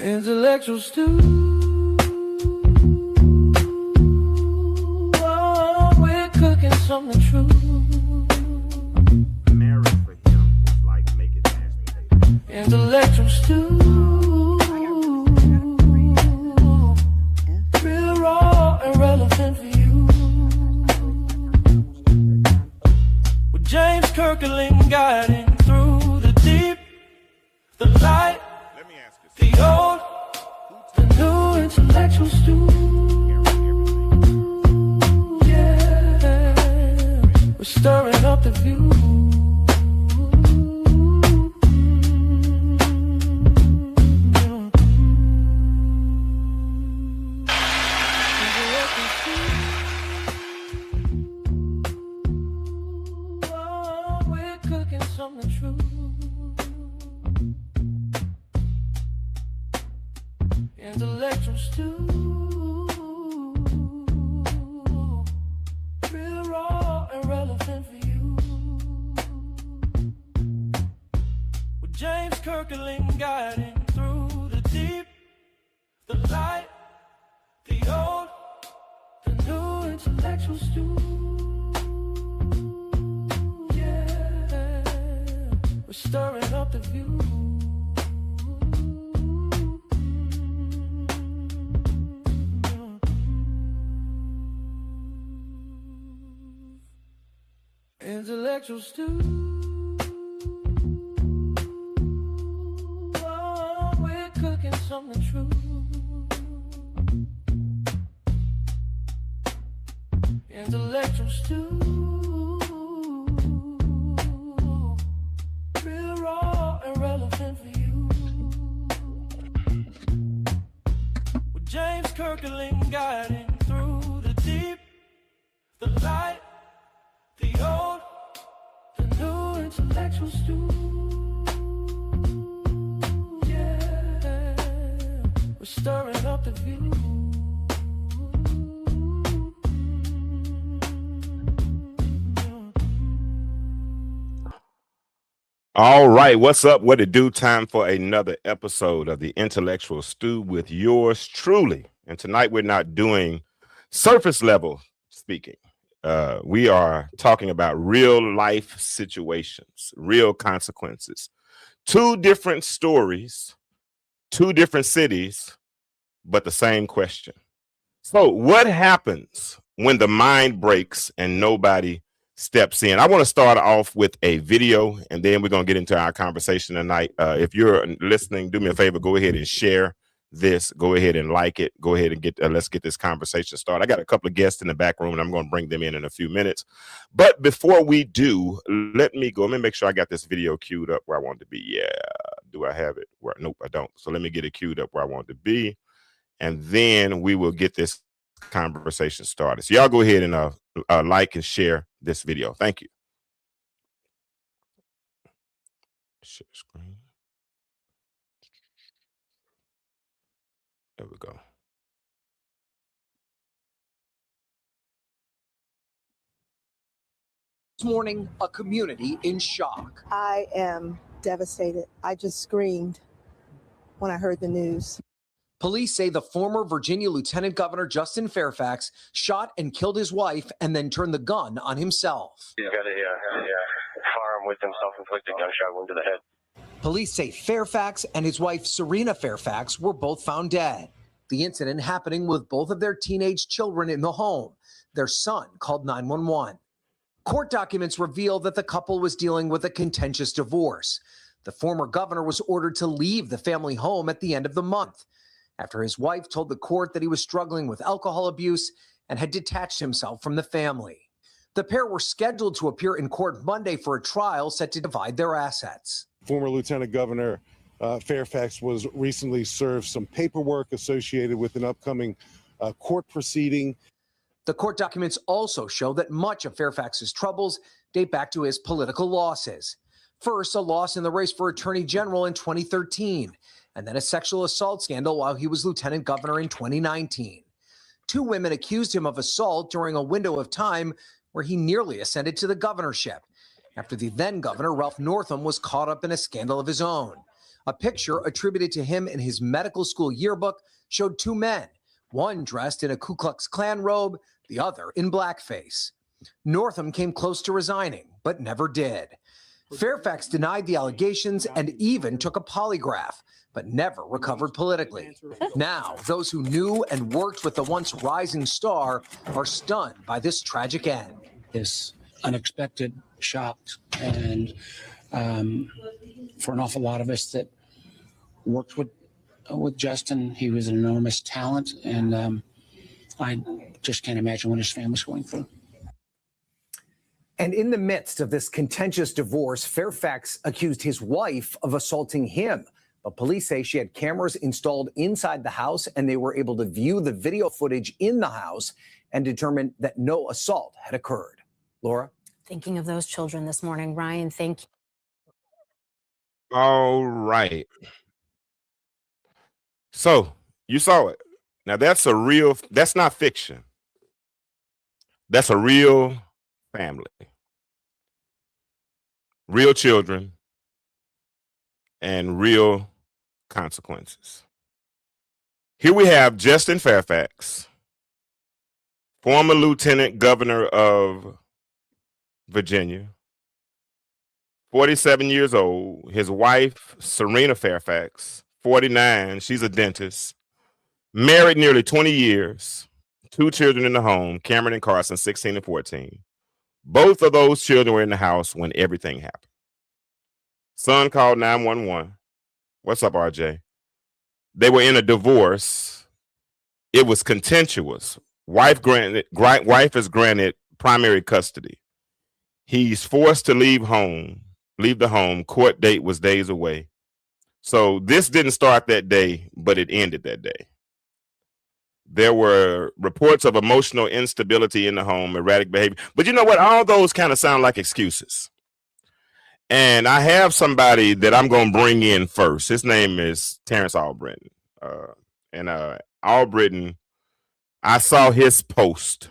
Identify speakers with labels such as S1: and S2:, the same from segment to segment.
S1: Intellectual stew. Oh, we're cooking something true.
S2: Marriage for him was like making masturbated.
S1: Intellectual stew. Real raw and relevant for you. With James Kirkland guiding through the deep, the light.
S2: Let me ask you
S1: The old, the new intellectual stew. Yeah, we're stirring up the view. Oh, we're cooking something true. Intellectual stew, real raw and relevant for you. With James Kirkland guiding through the deep, the light, the old, the new intellectual stew. Yeah, we're stirring up the view. Intellectual stew. Oh, we're cooking something true. Intellectual stew. Real raw and relevant for you. With James Kirkland guiding through the deep, the light, the old, the new intellectual stew. Yeah, we're stirring up the view.
S2: All right, what's up? What it do? Time for another episode of the Intellectual Stew with yours truly. And tonight we're not doing surface level speaking. We are talking about real life situations, real consequences. Two different stories, two different cities, but the same question. So what happens when the mind breaks and nobody steps in? I want to start off with a video, and then we're going to get into our conversation tonight. If you're listening, do me a favor, go ahead and share this. Go ahead and like it. Go ahead and let's get this conversation started. I got a couple of guests in the back room, and I'm going to bring them in a few minutes. But before we do, let me make sure I got this video queued up where I want it to be. Yeah, do I have it? Nope, I don't. So let me get it queued up where I want it to be, and then we will get this conversation started. So y'all go ahead and like and share this video. Thank you. Share screen. There we go.
S3: This morning, a community in shock.
S4: I am devastated. I just screamed when I heard the news.
S3: Police say the former Virginia Lieutenant Governor Justin Fairfax shot and killed his wife and then turned the gun on himself.
S5: He's got a firearm with him, self-inflicted gunshot wound to the head.
S3: Police say Fairfax and his wife Serena Fairfax were both found dead. The incident happening with both of their teenage children in the home. Their son called 911. Court documents reveal that the couple was dealing with a contentious divorce. The former governor was ordered to leave the family home at the end of the month after his wife told the court that he was struggling with alcohol abuse and had detached himself from the family. The pair were scheduled to appear in court Monday for a trial set to divide their assets.
S6: Former Lieutenant Governor Fairfax was recently served some paperwork associated with an upcoming court proceeding.
S3: The court documents also show that much of Fairfax's troubles date back to his political losses. First, a loss in the race for Attorney General in 2013, and then a sexual assault scandal while he was Lieutenant Governor in 2019. Two women accused him of assault during a window of time where he nearly ascended to the governorship, after the then governor, Ralph Northam, was caught up in a scandal of his own. A picture attributed to him in his medical school yearbook showed two men, one dressed in a Ku Klux Klan robe, the other in blackface. Northam came close to resigning, but never did. Fairfax denied the allegations and even took a polygraph, but never recovered politically. Now, those who knew and worked with the once rising star are stunned by this tragic end.
S7: This unexpected shock, and for an awful lot of us that worked with Justin, he was an enormous talent, and I just can't imagine what his family's going through.
S3: And in the midst of this contentious divorce, Fairfax accused his wife of assaulting him. But police say she had cameras installed inside the house, and they were able to view the video footage in the house and determine that no assault had occurred. Laura?
S8: Thinking of those children this morning. Ryan, thank you.
S2: All right. So you saw it. Now that's not fiction. That's a real family. Real children and real consequences. Here we have Justin Fairfax, former lieutenant governor of Virginia, 47 years old. His wife, Serena Fairfax, 49. She's a dentist. Married nearly 20 years. 2 children in the home, Cameron and Carson, 16 and 14. Both of those children were in the house when everything happened. Son called 911. What's up, RJ? They were in a divorce. It was contentious. Wife is granted primary custody. He's forced to leave the home. Court date was days away. So this didn't start that day, but it ended that day. There were reports of emotional instability in the home, erratic behavior. But you know what? All those kind of sound like excuses. And I have somebody that I'm going to bring in first. His name is Terrence Albritton. Albritton, I saw his post.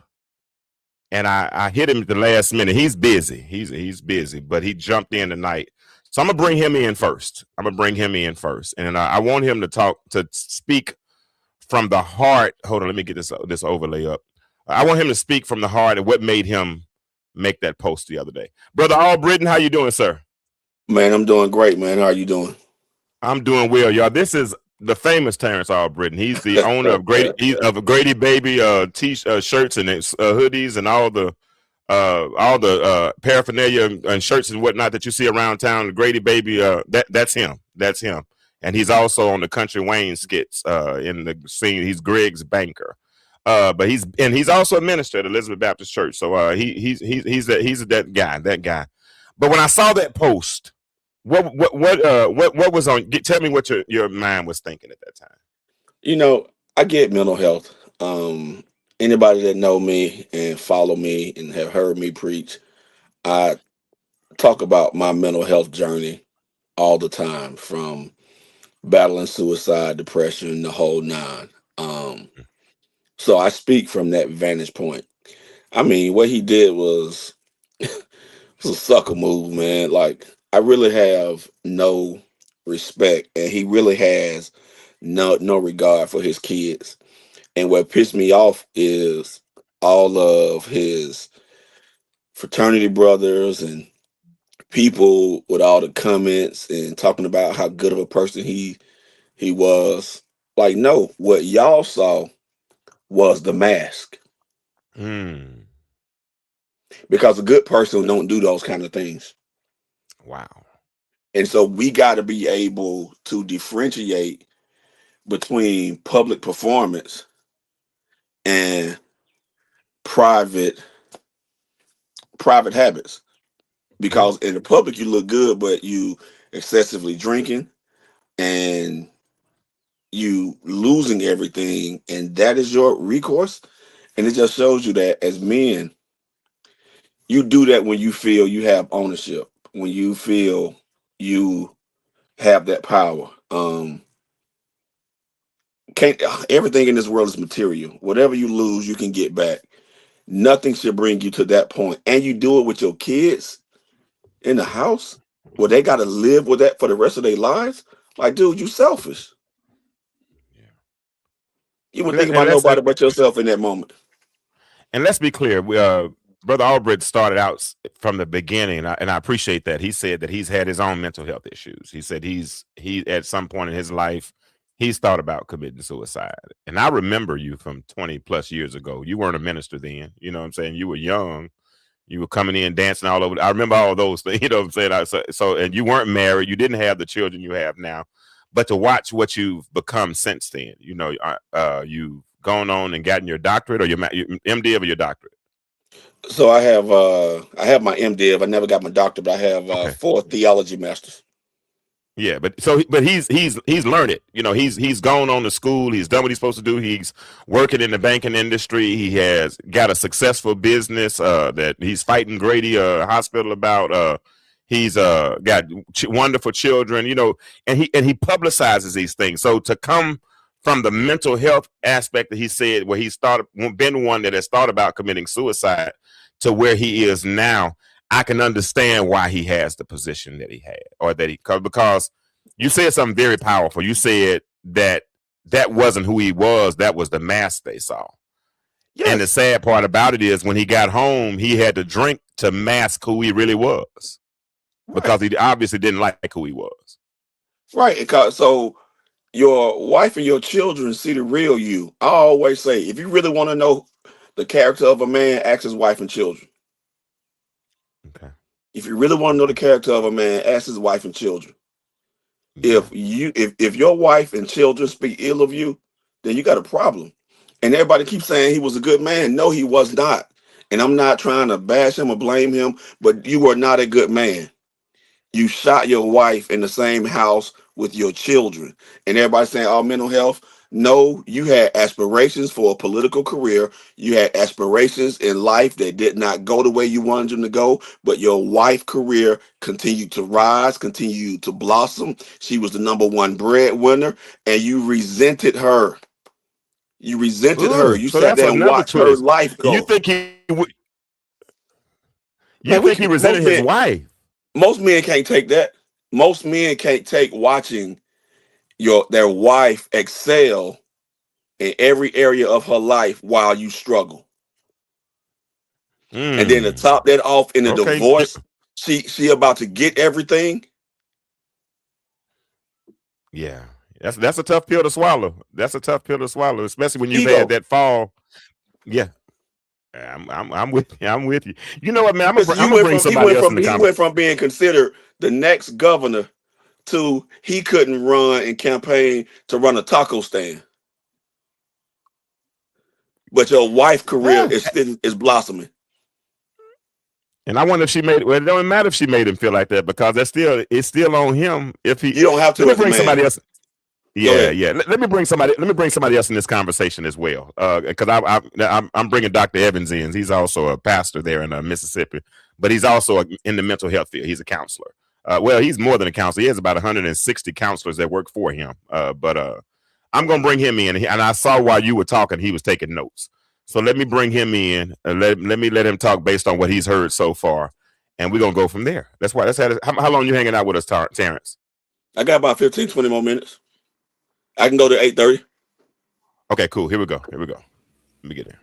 S2: And I hit him at the last minute. He's busy. He's busy, but he jumped in tonight. So I'm going to bring him in first. And I want him to speak from the heart. Hold on, let me get this overlay up. I want him to speak from the heart of what made him make that post the other day. Brother Albritton, how you doing, sir?
S9: Man, I'm doing great, man. How are you doing?
S2: I'm doing well, y'all. This is the famous Terrence Albritton. He's the owner of Grady Baby shirts and hoodies and all the paraphernalia and shirts and whatnot that you see around town. The Grady Baby, that's him. That's him. And he's also on the Country Wayne skits in the scene. He's Greg's banker. But he's also a minister at Elizabeth Baptist Church. So he's that guy. But when I saw that post, what was on? Tell me what your mind was thinking at that time.
S9: You know, I get mental health. Anybody that know me and follow me and have heard me preach, I talk about my mental health journey all the time, from battling suicide, depression, the whole nine. So I speak from that vantage point. I mean, what he did was a sucker move, man. Like, I really have no respect, and he really has no regard for his kids. And what pissed me off is all of his fraternity brothers and people with all the comments and talking about how good of a person he was. Like, no, what y'all saw was the mask. Because a good person don't do those kind of things.
S2: Wow.
S9: And so we got to be able to differentiate between public performance and private habits. Because in the public you look good, but you excessively drinking and you losing everything, and that is your recourse. And it just shows you that as men, you do that when you feel you have ownership, when you feel you have that power. Everything in this world is material. Whatever you lose, you can get back. Nothing should bring you to that point. And you do it with your kids in the house where they got to live with that for the rest of their lives. Like, dude, you selfish.
S2: Yeah.
S9: You weren't
S2: And, let,
S9: thinking
S2: and
S9: about
S2: let's
S9: nobody but yourself in that moment.
S2: and let's be clear. Brother Albrecht started out from the beginning, and I appreciate that. He said that he's had his own mental health issues. He said he at some point in his life he's thought about committing suicide. And I remember you from 20 plus years ago. You weren't a minister then. You know what I'm saying? You were young. You were coming in dancing all over. I remember all those things. You know what I'm saying? So and you weren't married. You didn't have the children you have now. But to watch what you've become since then, you've gone on and gotten your doctorate or your MD or your doctorate.
S9: So I have my MDiv. I never got my doctorate, but I have
S2: Okay.
S9: 4 theology masters.
S2: Yeah, but he's learned it. You know, he's gone on to school. He's done what he's supposed to do. He's working in the banking industry. He has got a successful business that he's fighting Grady Hospital about. He's got wonderful children. You know, and he publicizes these things. So to come from the mental health aspect that he said, where he's been one that has thought about committing suicide, to where he is now, I can understand why he has the position that he had, or that because you said something very powerful. You said that wasn't who he was. That was the mask they saw. Yes. And the sad part about it is when he got home, he had to drink to mask who he really was, because he obviously didn't like who he was.
S9: Right. So your wife and your children see the real you. I always say, if you really want to know the character of a man, ask his wife and children.
S2: Okay.
S9: If you really want to know the character of a man, ask his wife and children. Yeah. If your wife and children speak ill of you, then you got a problem. And everybody keeps saying he was a good man. No, he was not. And I'm not trying to bash him or blame him, but you are not a good man. You shot your wife in the same house with your children. And everybody's saying, oh, mental health. No, you had aspirations for a political career. You had aspirations in life that did not go the way you wanted them to go, but your wife's career continued to rise, continued to blossom. She was the #1 breadwinner, and you resented her. You resented her. You
S2: So
S9: sat
S2: that's
S9: there and
S2: another
S9: watched her
S2: twist.
S9: life go.
S2: You think he resented his wife?
S9: Most men can't take that. Most men can't take watching their wife excel in every area of her life while you struggle. And then to top that off in a divorce, she about to get everything.
S2: Yeah, that's a tough pill to swallow. That's a tough pill to swallow, especially when you've had that fall. Yeah, I'm with you. I'm with you. You know what, man? I'm gonna bring somebody else in the conversation.
S9: He went from being considered the next governor to he couldn't run and campaign to run a taco stand. But your wife's career is blossoming.
S2: And I wonder if she made it. Well, it don't matter if she made him feel like that, because it's still on him. If he,
S9: you don't have to.
S2: Let me bring somebody else.
S9: Yeah.
S2: Let me bring somebody else in this conversation as well, because I'm bringing Dr. Evans in. He's also a pastor there in Mississippi, but he's also in the mental health field. He's a counselor. Well, he's more than a counselor. He has about 160 counselors that work for him. But I'm gonna bring him in, and I saw while you were talking, he was taking notes. So let me bring him in. Let him talk based on what he's heard so far, and we're gonna go from there. How long you hanging out with us, Terrence?
S9: I got about 15, 20 more minutes. I can go to 8:30.
S2: Okay, cool. Here we go. Let me get there.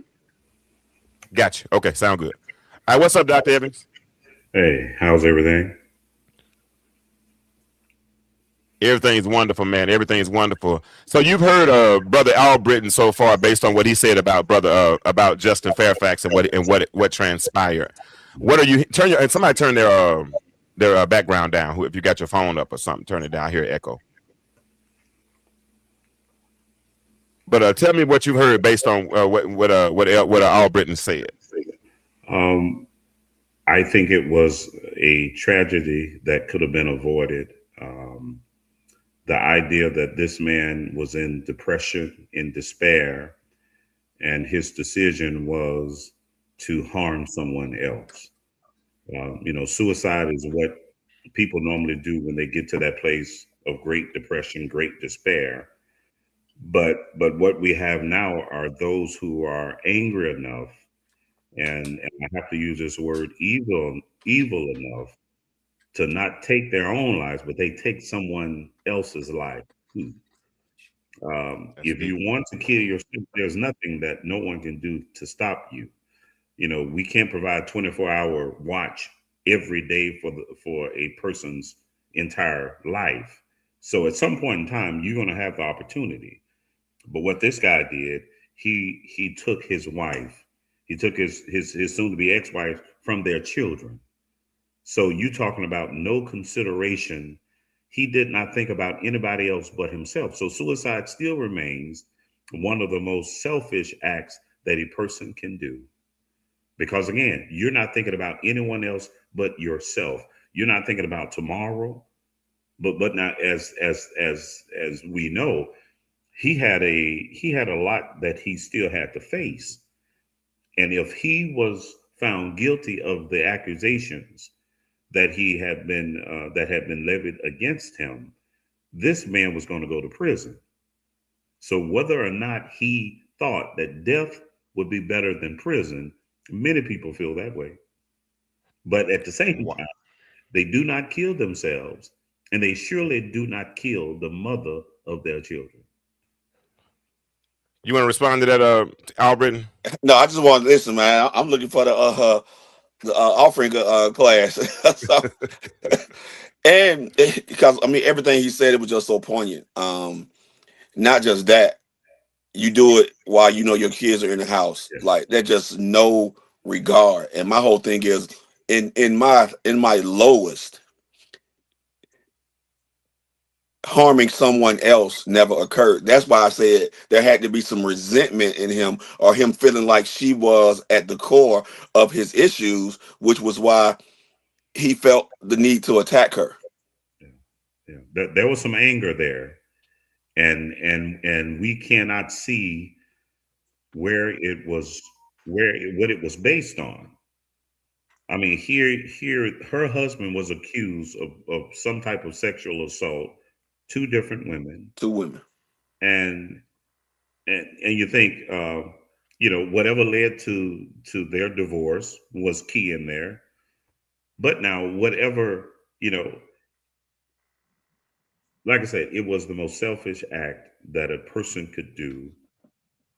S2: Gotcha. Okay, sound good. All right, what's up, Dr. Evans?
S10: Hey, how's everything?
S2: Everything's wonderful, man. Everything's wonderful. So you've heard Brother Albritton so far, based on what he said about about Justin Fairfax and what transpired. What are you somebody turn their background down? If you got your phone up or something, turn it down. I hear echo. But tell me what you've heard based on what Albritton said.
S10: I think it was a tragedy that could have been avoided. The idea that this man was in depression, in despair, and his decision was to harm someone else. Suicide is what people normally do when they get to that place of great depression, great despair. But what we have now are those who are angry enough, and I have to use this word, evil enough to not take their own lives, but they take someone else's life too.
S2: That's
S10: If you
S2: deep.
S10: want to kill yourself, there's nothing that no one can do to stop you. You know, we can't provide 24-hour watch every day for a person's entire life. So at some point in time, you're going to have the opportunity. But what this guy did, he took his wife, he took his soon to be ex-wife from their children. So you talking about no consideration. He did not think about anybody else but himself. So suicide still remains one of the most selfish acts that a person can do. Because again, you're not thinking about anyone else but yourself. You're not thinking about tomorrow. But now as we know, he had a lot that he still had to face. And if he was found guilty of the accusations that had been levied against him, this man was going to go to prison. So whether or not he thought that death would be better than prison, many people feel that way. But at the same
S2: Wow.
S10: time, they do not kill themselves, and they surely do not kill the mother of their children.
S2: You want to respond to that, Albert?
S9: No, I just want to listen, man. I'm looking for the offering class. So, and because I mean everything he said, it was just so poignant. Not just that, you do it while you know your kids are in the house.
S10: Yeah.
S9: Like that, just no regard. And my whole thing is in my lowest, harming someone else never occurred. That's why I said there had to be some resentment in him, or him feeling like she was at the core of his issues, which was why he felt the need to attack her.
S10: Yeah. There was some anger there, and we cannot see what it was based on. I mean, here, her husband was accused of some type of sexual assault, two different women,
S9: Two women.
S10: and and you think, whatever led to their divorce was key in there. But now, whatever, like I said, it was the most selfish act that a person could do,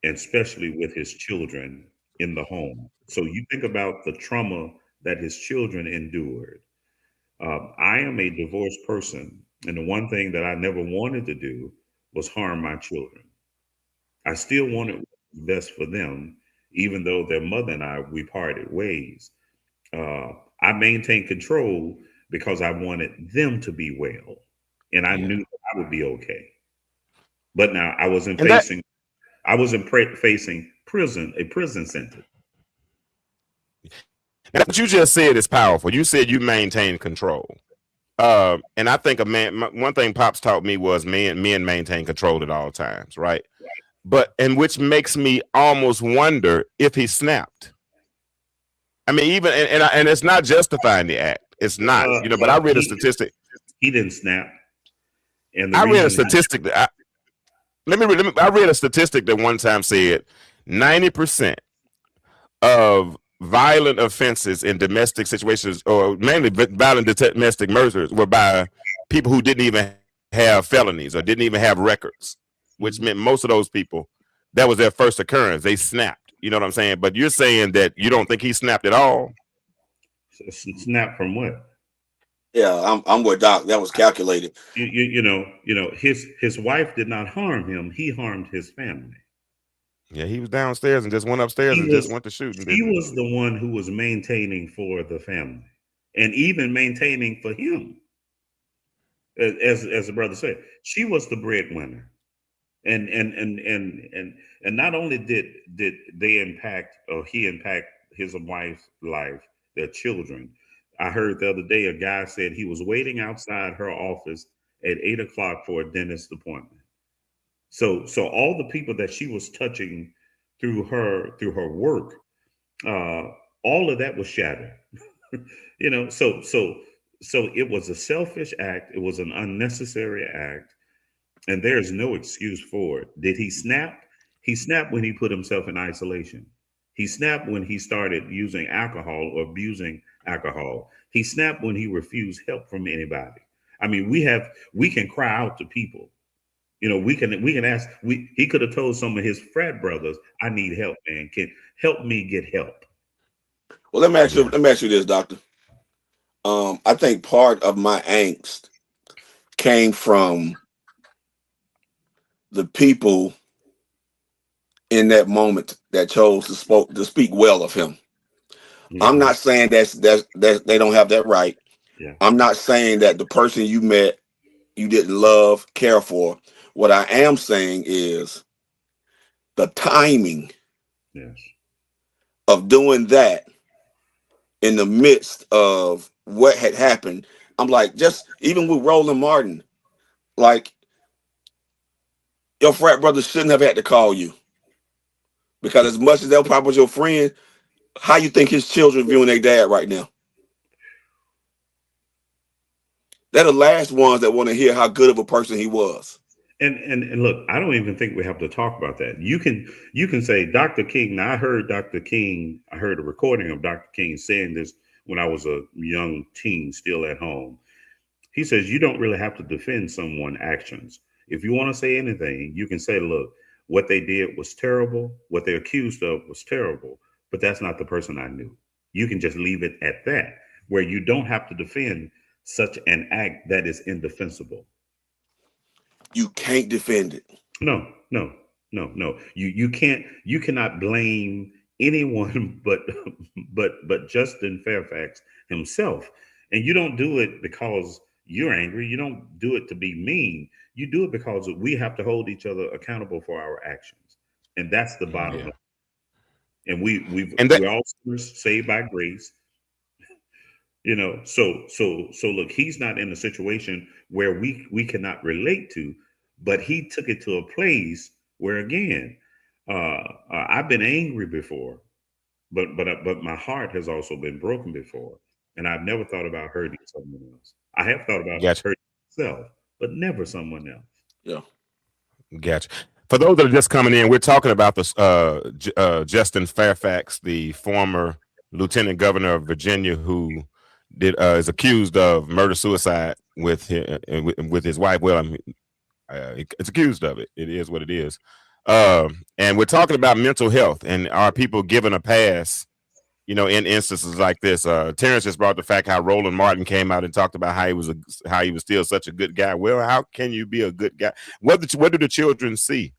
S10: and especially with his children in the home. So you think about the trauma that his children endured. I am a divorced person, and the one thing that I never wanted to do was harm my children. I still wanted what was best for them, even though their mother and we parted ways. I maintained control because I wanted them to be well, and I
S2: Yeah.
S10: knew that I would be okay. But now I wasn't
S2: And that
S10: facing a prison sentence.
S2: and what you just said is powerful. You said you maintain control. And I think one thing Pops taught me was men maintain control at all times, right? And which makes me almost wonder if he snapped. I mean, even and it's not justifying the act. It's not, But I read a statistic.
S10: He didn't snap, and the
S2: I read a
S10: reason
S2: statistic that I read a statistic that one time said 90% of violent offenses in domestic situations, or mainly violent domestic murders, were by people who didn't even have felonies or didn't even have records, which meant most of those people, that was their first occurrence. They snapped. You know what I'm saying? But you're saying that you don't think he snapped at all?
S10: snap from what?
S9: Yeah, I'm with Doc. That was calculated.
S10: His wife did not harm him. He harmed his family.
S2: Yeah, he was downstairs and just went upstairs and just went to shooting.
S10: He was the one who was maintaining for the family, and even maintaining for him. As the brother said, she was the breadwinner, and not only did they impact, or he impact his wife's life, their children. I heard the other day a guy said he was waiting outside her office at 8 o'clock for a dentist appointment. So all the people that she was touching through her work, all of that was shattered. So it was a selfish act. It was an unnecessary act, and there's no excuse for it. Did he snap? He snapped when he put himself in isolation. He snapped when he started using alcohol or abusing alcohol. He snapped when he refused help from anybody. I mean, we can cry out to people. You know, we can ask. He could have told some of his frat brothers, "I need help, man. Can help me get help."
S9: Well, let me ask you this, doctor. I think part of my angst came from the people in that moment that chose to speak well of him. I'm not saying that's they don't have that right.
S10: Yeah.
S9: I'm not saying that the person you met you didn't love, care for. What I am saying is the timing
S10: Yes.
S9: of doing that in the midst of what had happened. I'm like, just even with Roland Martin, like your frat brother shouldn't have had to call you, because as much as they'll probably was your friend, how you think his children viewing their dad right now? They're the last ones that want to hear how good of a person he was.
S10: And look, I don't even think we have to talk about that. You can say Dr. King. Now, I heard a recording of Dr. King saying this when I was a young teen, still at home. He says you don't really have to defend someone's actions. If you want to say anything, you can say, look, what they did was terrible. What they're accused of was terrible, but that's not the person I knew. You can just leave it at that, where you don't have to defend such an act that is indefensible.
S9: You can't defend it.
S10: No. You can't. You cannot blame anyone but Justin Fairfax himself. And you don't do it because you're angry. You don't do it to be mean. You do it because we have to hold each other accountable for our actions, and that's the bottom line. And we're all sinners saved by grace. You know, so look, he's not in a situation where we cannot relate to, but he took it to a place where, again, I've been angry before, but my heart has also been broken before, and I've never thought about hurting someone else. I have thought about hurting myself, but never someone else.
S9: Yeah.
S2: Gotcha. For those that are just coming in, we're talking about this Justin Fairfax, the former lieutenant governor of Virginia, who is accused of murder-suicide with his wife. Well, it's accused of it. It is what it is. And we're talking about mental health, and are people given a pass, you know, in instances like this? Terrence just brought the fact how Roland Martin came out and talked about how he was still such a good guy. Well, how can you be a good guy? What do the children see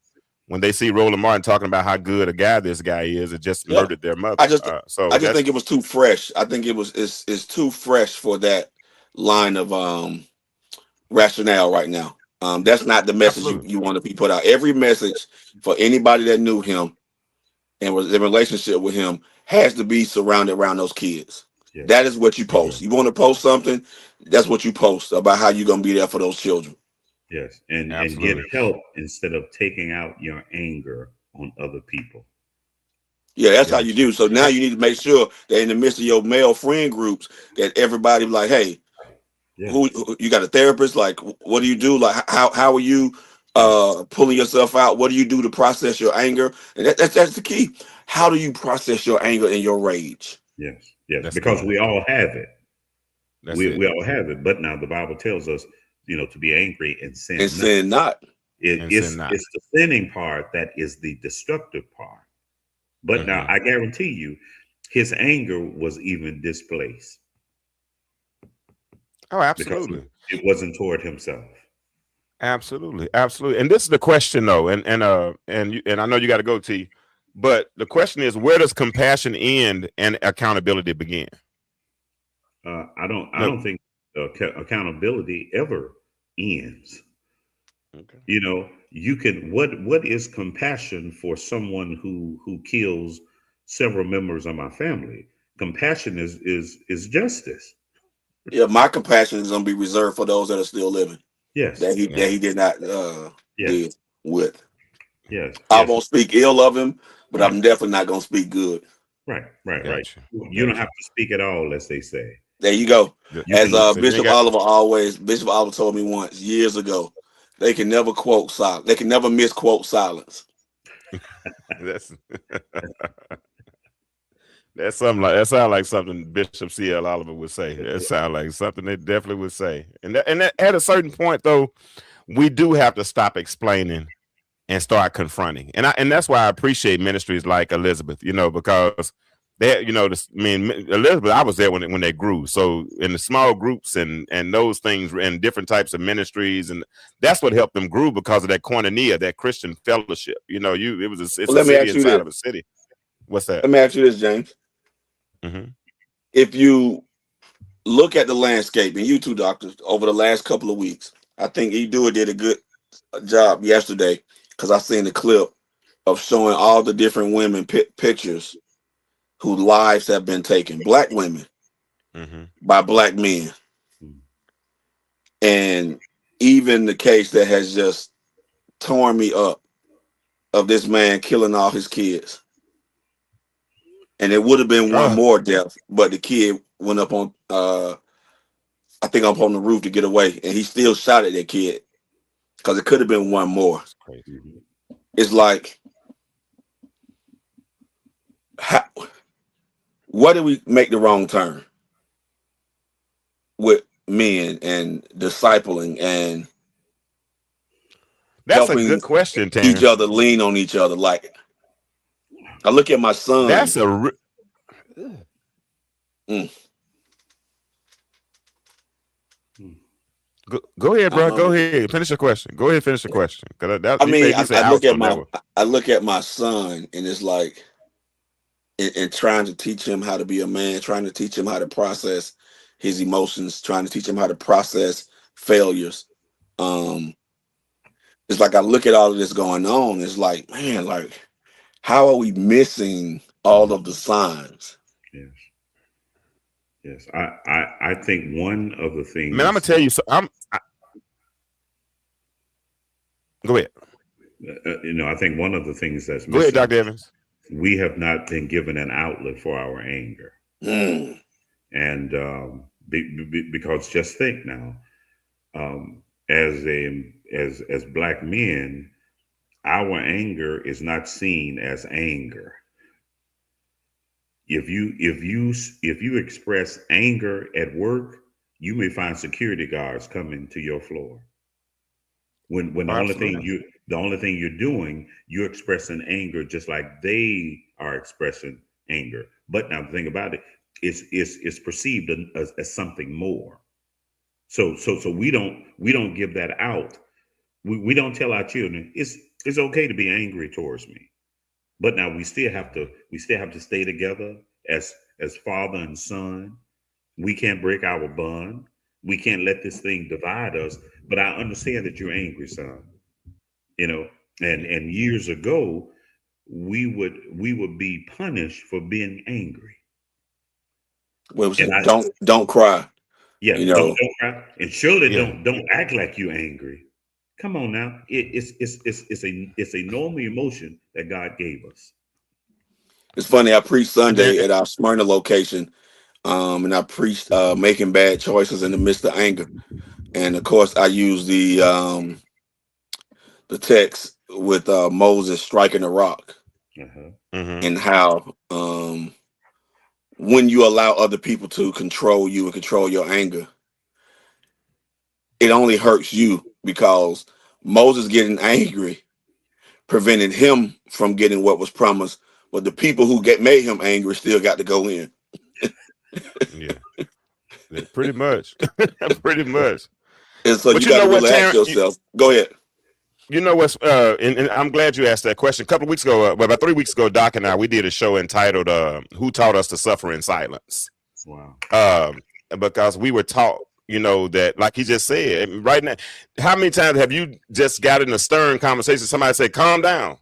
S2: when they see Roland Martin talking about how good a guy this guy is? It just murdered their mother.
S9: I just think it was too fresh. I think it's too fresh for that line of rationale right now. That's not the message you want to be put out. Every message for anybody that knew him and was in a relationship with him has to be surrounded around those kids. Yeah. That is what you post. You want to post something, that's what you post about how you're going to be there for those children.
S10: Yes, and get help instead of taking out your anger on other people.
S9: Yeah, that's how you do. So now you need to make sure that in the midst of your male friend groups, that everybody like, hey, who you got a therapist? Like, what do you do? Like, how are you pulling yourself out? What do you do to process your anger? And that's the key. How do you process your anger and your rage?
S10: Yes, because we all have it. We all have it. But now the Bible tells us, you know, to be angry and sin.
S9: And sin not.
S10: It's the sinning part that is the destructive part. But now I guarantee you, his anger was even displaced.
S2: Oh, absolutely.
S10: Because it wasn't toward himself.
S2: Absolutely. And this is the question, though, and I know you got to go, T. But the question is, where does compassion end and accountability begin?
S10: I don't think accountability ever ends. Okay. You know, you can. What is compassion for someone who kills several members of my family? Compassion is justice.
S9: Yeah, my compassion is going to be reserved for those that are still living.
S10: Yes,
S9: that he did not deal with.
S10: Yes,
S9: I won't speak ill of him, but I'm definitely not going to speak good.
S10: Right. You don't have to speak at all, as they say.
S9: There you go. As Bishop Oliver told me once years ago, they can never quote silence. They can never misquote silence.
S2: That sounds like something Bishop C.L. Oliver would say. That sounds like something they definitely would say. And that at a certain point, though, we do have to stop explaining and start confronting. And that's why I appreciate ministries like Elizabeth, because they, Elizabeth, I was there when they grew. So in the small groups and those things and different types of ministries, and that's what helped them grow because of that koinonia, that Christian fellowship. It's a city inside of a city. What's that?
S9: Let me ask you this, James.
S2: Mm-hmm.
S9: If you look at the landscape, and you two doctors, over the last couple of weeks, I think Edua did a good job yesterday because I seen the clip of showing all the different women pictures whose lives have been taken, Black women, by Black men. And even the case that has just torn me up of this man killing all his kids. And it would have been one more death, but the kid went up on, I think up on the roof to get away, and he still shot at that kid because it could have been one more.
S2: That's crazy.
S9: It's like, what did we make the wrong turn with men and discipling and
S2: that's
S9: helping
S2: a good question,
S9: each other lean on each other? Like, I look at my son.
S2: That's a Go ahead, bro. Go ahead. Finish your question. Go ahead. Finish your question.
S9: I look at my son, and it's like, and trying to teach him how to be a man, trying to teach him how to process his emotions, trying to teach him how to process failures. It's like I look at all of this going on. It's like, man, like, how are we missing all of the signs?
S10: Yes. I think one of the things.
S2: Man, I'm gonna tell you. Go ahead.
S10: I think one of the things that's missing.
S2: Go ahead, Dr. Evans.
S10: We have not been given an outlet for our anger, and because just think now, as Black men, our anger is not seen as anger. If you express anger at work, you may find security guards coming to your floor. When the only thing you're doing, you're expressing anger just like they are expressing anger. But now the thing about it is it's perceived as something more. So we don't give that out. We don't tell our children it's okay to be angry towards me. But now we still have to stay together as father and son. We can't break our bond. We can't let this thing divide us. But I understand that you're angry, son. And years ago, we would be punished for being angry.
S9: Well, don't cry.
S10: Yeah, don't cry. And surely don't act like you're angry. Come on now. It's a normal emotion that God gave us.
S9: It's funny. I preached Sunday at our Smyrna location, and I preached making bad choices in the midst of anger. And of course, I used the text with Moses striking the rock, and how when you allow other people to control you and control your anger, it only hurts you because Moses getting angry prevented him from getting what was promised, but the people who made him angry still got to go in.
S2: Yeah, pretty much. Pretty much.
S9: And so you got to really ask yourself. Go ahead.
S2: You know what's and I'm glad you asked that question. A couple of weeks ago, about 3 weeks ago, Doc and I, we did a show entitled "Who Taught Us to Suffer in Silence?"
S10: Wow.
S2: Because we were taught, that, like he just said, right now, how many times have you just got in a stern conversation? Somebody say, "Calm down."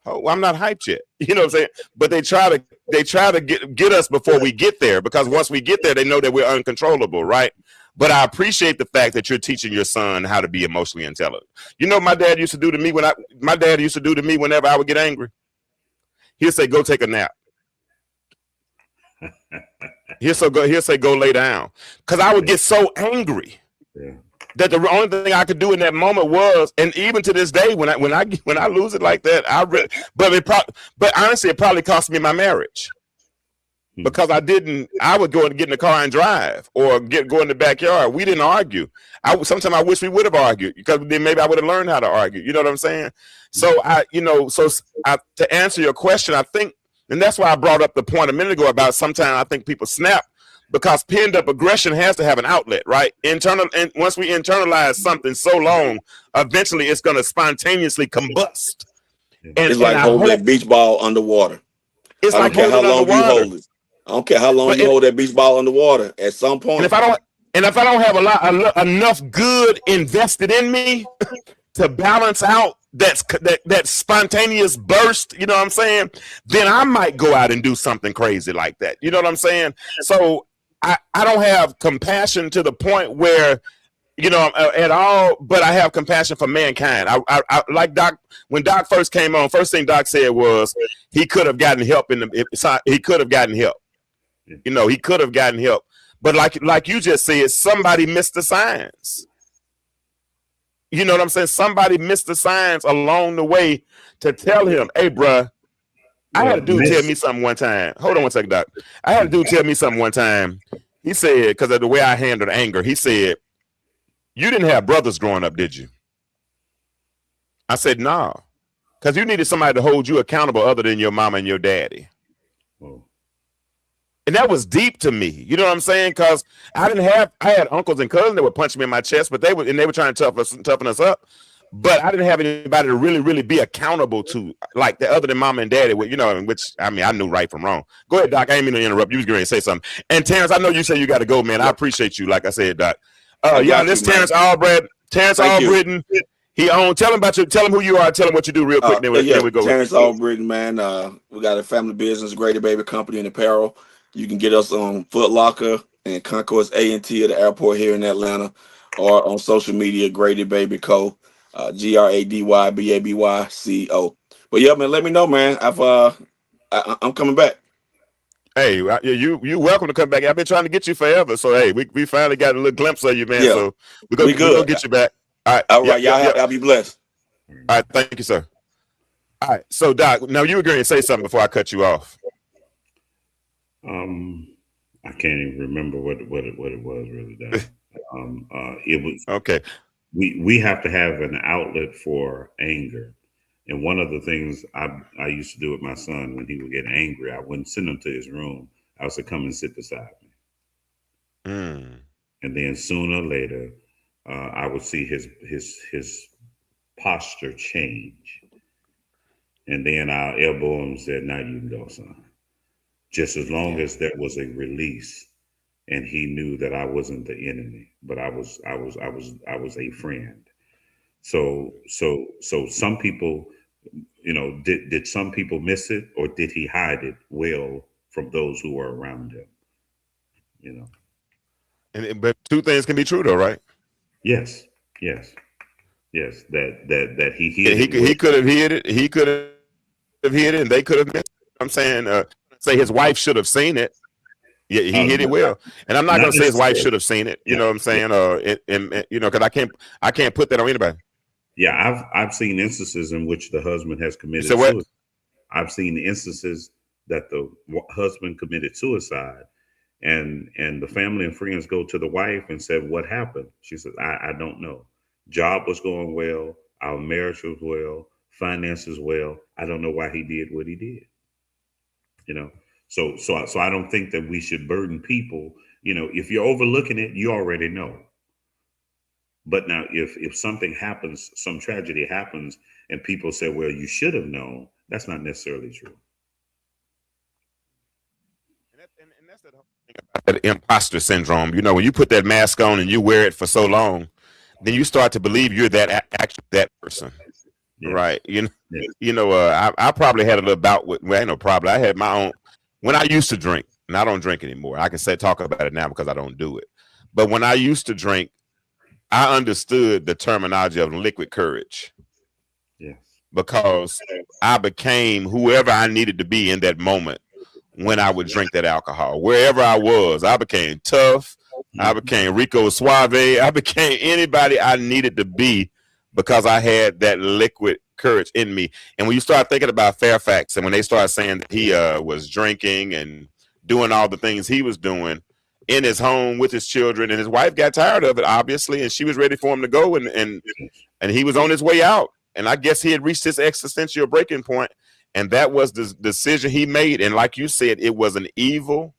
S2: Oh, I'm not hyped yet. You know what I'm saying? But they try to get us before we get there, because once we get there, they know that we're uncontrollable, right? But I appreciate the fact that you're teaching your son how to be emotionally intelligent. My dad used to do to me whenever I would get angry. He'd say, "Go take a nap." He'll say, "Go lay down," because I would get so angry that the only thing I could do in that moment was, and even to this day, when I lose it like that, but honestly, it probably cost me my marriage. because I would go and get in the car and drive or go in the backyard. We didn't argue. Sometimes I wish we would have argued because then maybe I would have learned how to argue. You know what I'm saying? So to answer your question, I think, and that's why I brought up the point a minute ago about sometimes I think people snap because pinned up aggression has to have an outlet, right? And once we internalize something so long, eventually it's going to spontaneously combust.
S9: It's like holding a beach ball underwater.
S2: It's
S9: I don't
S2: like
S9: care how long you hold it. I don't care how long you hold that beach ball underwater. At some point,
S2: and if I don't have enough good invested in me to balance out that spontaneous burst, you know what I'm saying? Then I might go out and do something crazy like that. You know what I'm saying? So I don't have compassion to the point where, you know, at all, but I have compassion for mankind. I like Doc, when Doc first came on, first thing Doc said was he could have gotten help he could have gotten help. You know, he could have gotten help. But like you just said, somebody missed the signs. You know what I'm saying? Somebody missed the signs along the way to tell him, hey, bruh, I had a dude tell me something one time. Hold on one second, Doc. I had a dude tell me something one time. He said, because of the way I handled anger, he said, you didn't have brothers growing up, did you? I said, no, because you needed somebody to hold you accountable other than your mama and your daddy.
S10: Oh.
S2: And that was deep to me. You know what I'm saying? Because I had uncles and cousins that would punch me in my chest, but they were trying to toughen us up. But I didn't have anybody to really, really be accountable to, like that, other than mama and daddy. You know, which I mean, I knew right from wrong. Go ahead, Doc. I ain't mean to interrupt. You was going to say something. And Terrence, I know you say you got to go, man. I appreciate you. Like I said, Doc. This Terrence Albritton. Terrence Albritton. Tell him who you are. Tell him what you do real quick. Then we go.
S9: Terrence Albritton, man. We got a family business, Grady Baby Company and Apparel. You can get us on Foot Locker and Concourse A&T at the airport here in Atlanta, or on social media, Grady Baby Co. GradyBabyco. But yeah, man, let me know, man. I'm coming back.
S2: Hey, you welcome to come back. I've been trying to get you forever. So hey, we finally got a little glimpse of you, man. Yeah. So we're gonna get you back. All right.
S9: Y'all be blessed.
S2: All right, thank you, sir. All right. So Doc, now you were going to say something before I cut you off.
S10: I can't even remember what it was really, Doc. It was
S2: okay.
S10: We have to have an outlet for anger. And one of the things I used to do with my son when he would get angry, I wouldn't send him to his room. I would say, come and sit beside me. And then sooner or later, I would see his posture change. And then I'll elbow him and say, now you can go, son. Just as long as there was a release and he knew that I wasn't the enemy, but I was a friend. So some people, you know, did some people miss it, or did he hide it well from those who were around him? You know.
S2: But two things can be true though, right?
S10: Yes. That he hid it.
S2: He could have hid it. He could have hid it, and they could have missed it. I'm saying, say his wife should have seen it. Yeah, he hid it well, and I'm not going to say his wife should have seen it. You know what I'm saying? You know, because I can't put that on anybody.
S10: Yeah, I've seen instances in which the husband has committed
S2: suicide.
S10: I've seen instances that the husband committed suicide, and the family and friends go to the wife and said, "What happened?" She said, "I don't know. Job was going well, our marriage was well, finances well. I don't know why he did what he did." You know, so I don't think that we should burden people. You know, if you're overlooking it, you already know. But now, if something happens, some tragedy happens, and people say, "Well, you should have known," that's not necessarily true.
S2: And that's the whole thing about that imposter syndrome. You know, when you put that mask on and you wear it for so long, then you start to believe you're actually that person. Yeah. Right. I probably had a little bout with, well, ain't no problem. I had my own, when I used to drink, and I don't drink anymore. I can talk about it now because I don't do it. But when I used to drink, I understood the terminology of liquid courage.
S10: Yes.
S2: Because I became whoever I needed to be in that moment when I would drink that alcohol. Wherever I was, I became tough. I became Rico Suave. I became anybody I needed to be because I had that liquid courage in me. And when you start thinking about Fairfax, and when they start saying that he was drinking and doing all the things he was doing in his home with his children, and his wife got tired of it, obviously, and she was ready for him to go, and he was on his way out. And I guess he had reached his existential breaking point, and that was the decision he made. And like you said, it was an evil,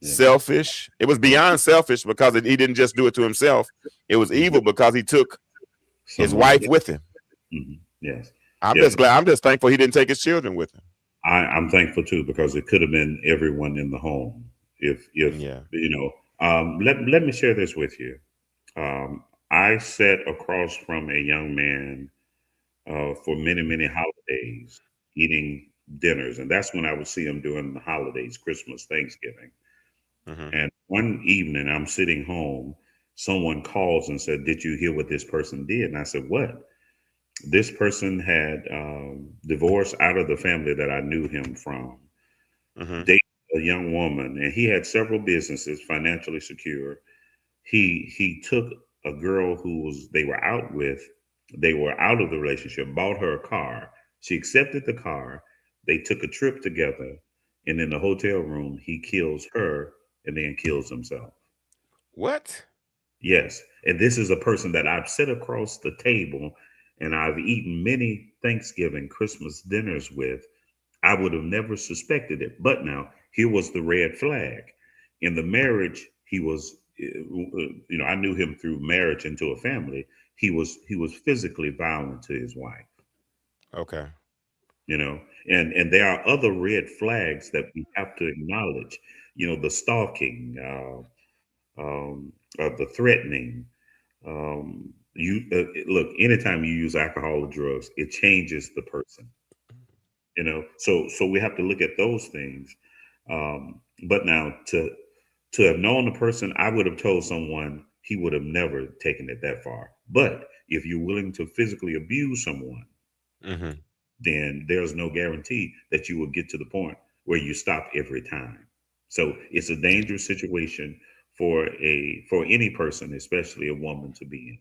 S2: selfish. It was beyond selfish because he didn't just do it to himself. It was evil because he took his wife with him.
S10: Mm-hmm. Yes.
S2: I'm just glad. I'm just thankful he didn't take his children with him.
S10: I'm thankful too, because it could have been everyone in the home. If you know, let me share this with you. I sat across from a young man for many holidays, eating dinners, and that's when I would see him during the holidays, Christmas, Thanksgiving. And one evening, I'm sitting home. Someone calls and said, "Did you hear what this person did?" And I said, "What?" This person had divorced out of the family that I knew him from, dated a young woman, and he had several businesses, financially secure. He took a girl they were out with. They were out of the relationship, bought her a car. She accepted the car. They took a trip together, and in the hotel room, he kills her and then kills himself.
S2: What?
S10: Yes. And this is a person that I've sat across the table and I've eaten many Thanksgiving, Christmas dinners with. I would have never suspected it. But now, here was the red flag. In the marriage, he was, I knew him through marriage into a family. He was physically violent to his wife.
S2: Okay.
S10: And there are other red flags that we have to acknowledge. The stalking, the threatening. Look, anytime you use alcohol or drugs, it changes the person. So we have to look at those things. But now to have known the person, I would have told someone he would have never taken it that far. But if you're willing to physically abuse someone, then there's no guarantee that you will get to the point where you stop every time. So it's a dangerous situation for any person, especially a woman, to be in.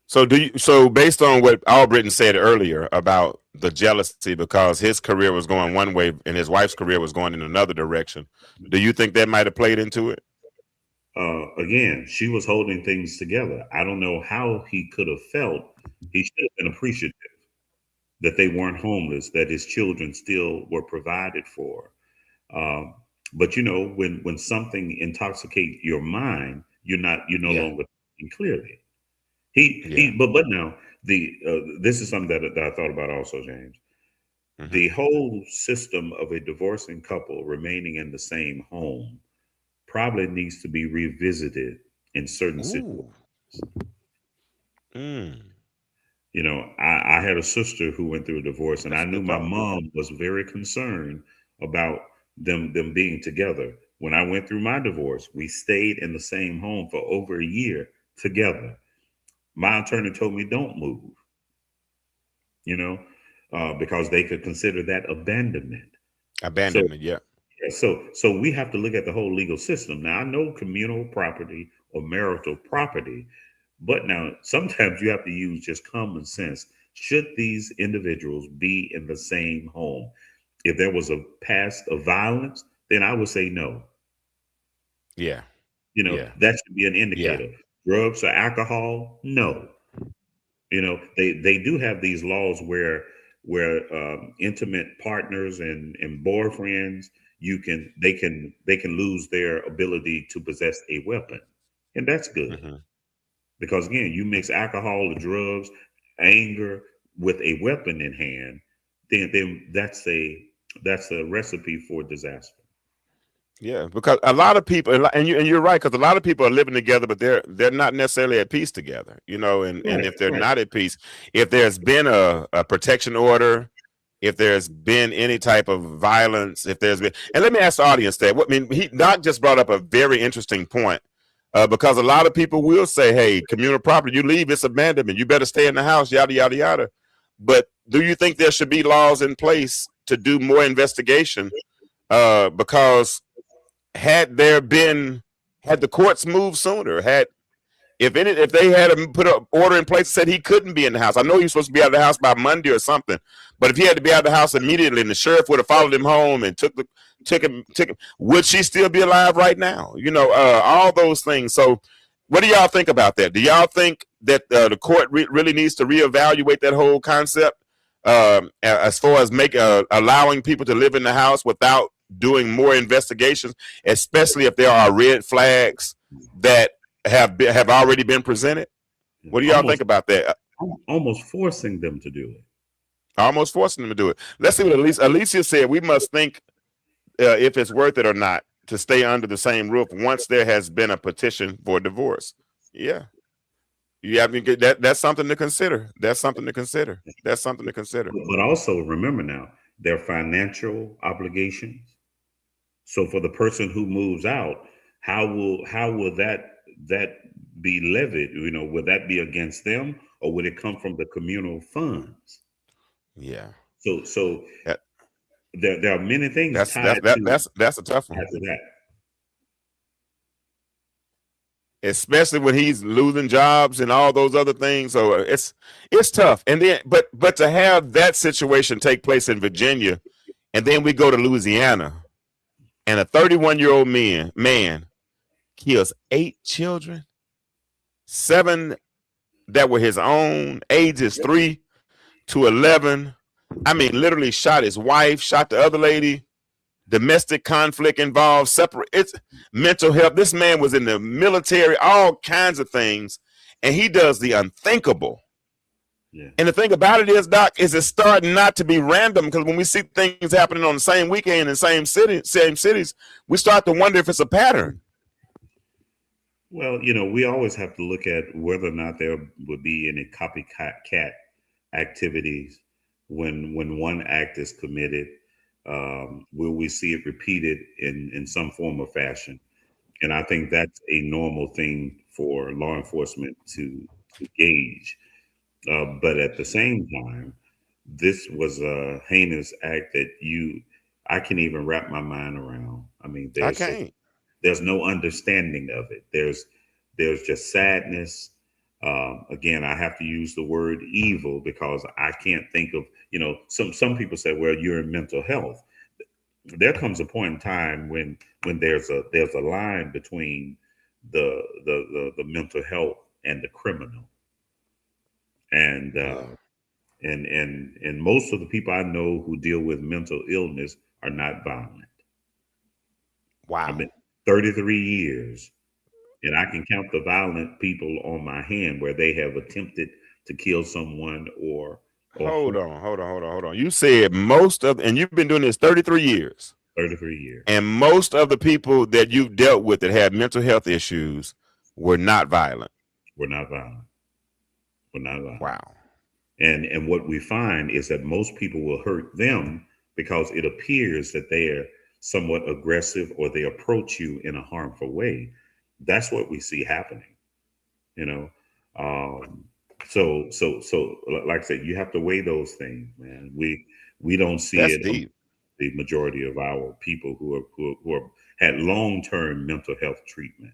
S2: So based on what Albritton said earlier about the jealousy because his career was going one way and his wife's career was going in another direction, do you think that might have played into it?
S10: Again, she was holding things together. I don't know how he could have felt. He should have been appreciative that they weren't homeless, that his children still were provided for. But when something intoxicates your mind, you're no longer thinking clearly. But now this is something that I thought about also, James. The whole system of a divorcing couple remaining in the same home probably needs to be revisited in certain situations. I had a sister who went through a divorce, and I knew my mom was very concerned about them being together. When I went through my divorce, we stayed in the same home for over a year together. My attorney told me, don't move, because they could consider that abandonment. So we have to look at the whole legal system. Now, I know communal property or marital property, but now sometimes you have to use just common sense. Should these individuals be in the same home? If there was a past of violence, then I would say no.
S2: Yeah.
S10: That should be an indicator. Yeah. Drugs or alcohol, no. They do have these laws where intimate partners and boyfriends, they can lose their ability to possess a weapon, and that's good. Because again, you mix alcohol or drugs, anger with a weapon in hand, then that's a recipe for disaster.
S2: Yeah, because a lot of people, and you're right, because a lot of people are living together, but they're not necessarily at peace together, and if they're not at peace, if there's been a protection order, if there's been any type of violence, and let me ask the audience that, Doc just brought up a very interesting point, because a lot of people will say, hey, communal property, you leave, it's abandonment, you better stay in the house, yada, yada, yada. But do you think there should be laws in place to do more investigation? Because had the courts moved sooner, had if they had put an order in place that said he couldn't be in the house, I know he was supposed to be out of the house by Monday or something, but if he had to be out of the house immediately and the sheriff would have followed him home and took him, would she still be alive right now? All those things. So what do y'all think about that? Do y'all think that the court really needs to reevaluate that whole concept as far as allowing people to live in the house without doing more investigations, especially if there are red flags that have already been presented? What do y'all think about that?
S10: Almost forcing them to do it.
S2: Almost forcing them to do it. Let's see what Alicia said. We must think if it's worth it or not to stay under the same roof once there has been a petition for divorce. Yeah. You have to get that's something to consider. That's something to consider. That's something to consider.
S10: But also remember now, their financial obligations. So for the person who moves out, how will that be levied? Would that be against them, or would it come from the communal funds?
S2: Yeah.
S10: So there are many things
S2: that's a tough one.
S10: To that.
S2: Especially when he's losing jobs and all those other things. So it's tough. And then but to have that situation take place in Virginia, and then we go to Louisiana, and a 31-year-old man kills 8 children, 7 that were his own, ages 3 to 11. I mean, literally shot his wife, shot the other lady. Domestic conflict involved, it's mental health. This man was in the military, all kinds of things, and he does the unthinkable. Yeah. And the thing about it is, Doc, is it's starting not to be random, because when we see things happening on the same weekend in same cities, we start to wonder if it's a pattern.
S10: Well, we always have to look at whether or not there would be any copycat activities when one act is committed. Will we see it repeated in some form or fashion? And I think that's a normal thing for law enforcement to gauge. But at the same time, this was a heinous act that I can't even wrap my mind around. I mean, there's no understanding of it. There's just sadness. Again, I have to use the word evil because I can't think of, some people say, well, you're in mental health. There comes a point in time when there's a line between the mental health and the criminal. And most of the people I know who deal with mental illness are not violent.
S2: Wow.
S10: I've been 33 years. And I can count the violent people on my hand where they have attempted to kill someone or
S2: Hold on. You said and you've been doing this 33 years.
S10: 33 years.
S2: And most of the people that you've dealt with that had mental health issues were not violent.
S10: We're not violent.
S2: Wow.
S10: And what we find is that most people will hurt them because it appears that they're somewhat aggressive or they approach you in a harmful way. That's what we see happening, So like I said, you have to weigh those things, man. We don't see
S2: That's
S10: it.
S2: Deep.
S10: The majority of our people who are had long-term mental health treatment.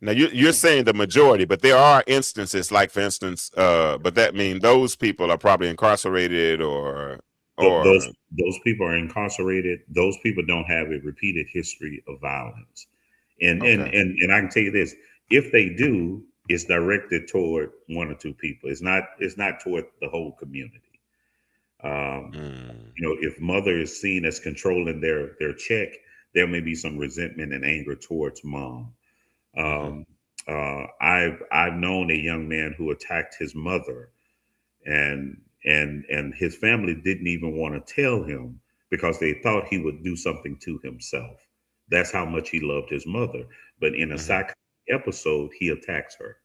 S2: Now you're saying the majority, but there are instances, like for instance, but that means those people are probably incarcerated or
S10: those people are incarcerated. Those people don't have a repeated history of violence. And I can tell you this: if they do, it's directed toward 1 or 2 people. It's not toward the whole community. If mother is seen as controlling their check, there may be some resentment and anger towards mom. I've known a young man who attacked his mother, and his family didn't even want to tell him because they thought he would do something to himself. That's how much he loved his mother. But in a psychotic episode, he attacks her.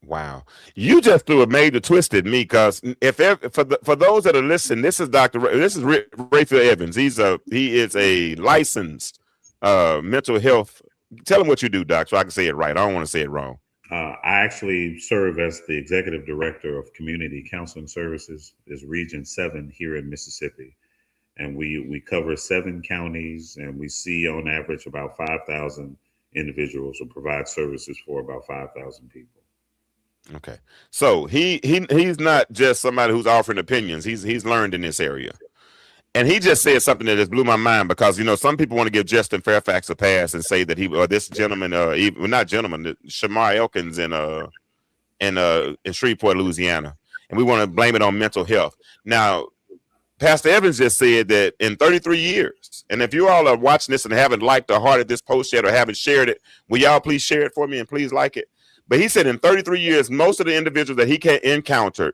S2: Wow. You just threw a major twist at me, because for those that are listening, this is Rayfield Evans. He is a licensed mental health. Tell him what you do, Doc, so I can say it right. I don't want to say it wrong.
S10: I actually serve as the executive director of community counseling services. Is Region 7 here in Mississippi. And we cover 7 counties, and we see on average about 5,000 individuals or provide services for about 5,000 people.
S2: Okay, so he's not just somebody who's offering opinions. He's learned in this area, and he just said something that just blew my mind, because some people want to give Justin Fairfax a pass and say that this gentleman, not gentleman, Shamar Elkins in Shreveport, Louisiana, and we want to blame it on mental health. Now, Pastor Evans just said that in 33 years, and if you all are watching this and haven't liked or hearted this post yet or haven't shared it, will y'all please share it for me and please like it? But he said in 33 years, most of the individuals that he encountered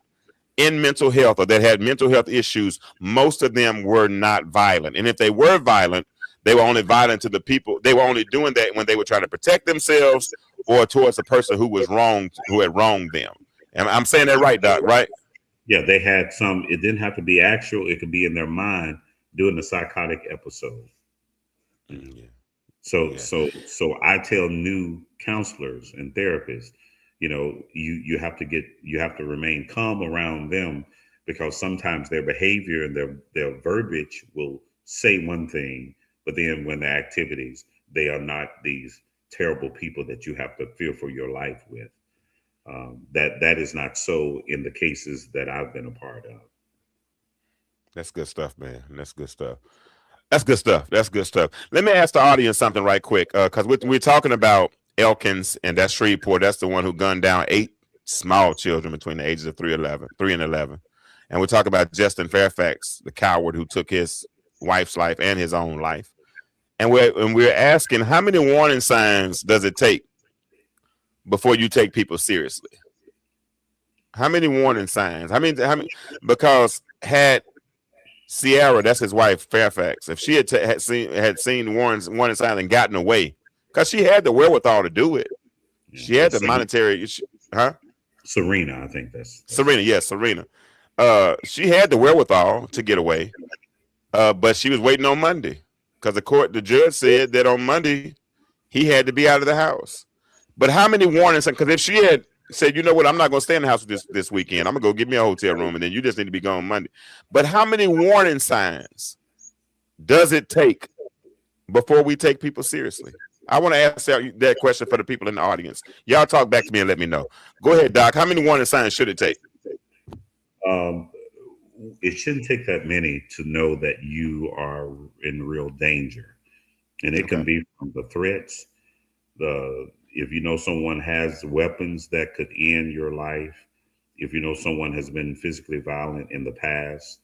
S2: in mental health or that had mental health issues, most of them were not violent. And if they were violent, they were only violent to the people. They were only doing that when they were trying to protect themselves or towards a person who was wronged, who had wronged them. And I'm saying that right, Doc, right?
S10: Yeah, they had some. It didn't have to be actual. It could be in their mind during the psychotic episode.
S2: Yeah.
S10: So I tell new counselors and therapists, you have to remain calm around them, because sometimes their behavior and their verbiage will say one thing, but then when the activities, they are not these terrible people that you have to fear for your life with. That is not so in the cases that I've been a part of.
S2: That's good stuff, man. That's good stuff. That's good stuff. That's good stuff. Let me ask the audience something right quick, because we're talking about Elkins, and that's Shreveport. That's the one who gunned down 8 small children between the ages of 3 and 11. And we're talking about Justin Fairfax, the coward who took his wife's life and his own life. And we're asking, how many warning signs does it take before you take people seriously? How many warning signs? How many? Because had Sierra, that's his wife, Fairfax, if she had seen warning signs and gotten away, because she had the wherewithal to do it. Yeah, she had the monetary,
S10: Serena, I think that's
S2: Serena. Yes, Serena. She had the wherewithal to get away, but she was waiting on Monday, because the judge said that on Monday he had to be out of the house. But how many warnings? Because if she had said, you know what, I'm not going to stay in the house this weekend, I'm going to go get me a hotel room, and then you just need to be gone Monday. But how many warning signs does it take before we take people seriously? I want to ask that question for the people in the audience. Y'all talk back to me and let me know. Go ahead, Doc. How many warning signs should it take?
S10: It shouldn't take that many to know that you are in real danger. And it can be from the threats, if you know someone has weapons that could end your life, if you know someone has been physically violent in the past,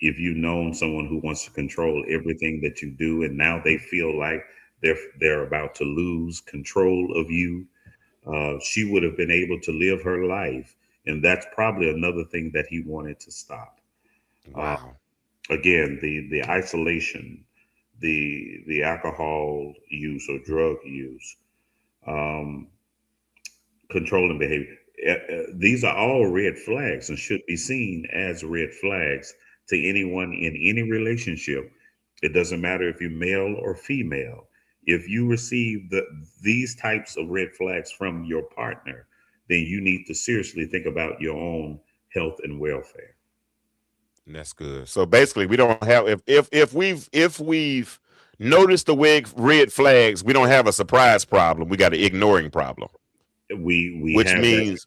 S10: if you've known someone who wants to control everything that you do, and now they feel like they're about to lose control of you, she would have been able to live her life. And that's probably another thing that he wanted to stop.
S2: Wow.
S10: Again, the isolation, the alcohol use or drug use, controlling behavior. These are all red flags and should be seen as red flags to anyone in any relationship. It doesn't matter if you're male or female. If you receive these types of red flags from your partner, then you need to seriously think about your own health and welfare.
S2: That's good. So basically, we don't have if we've noticed the red flags, we don't have a surprise problem. We got an ignoring problem.
S10: Which means,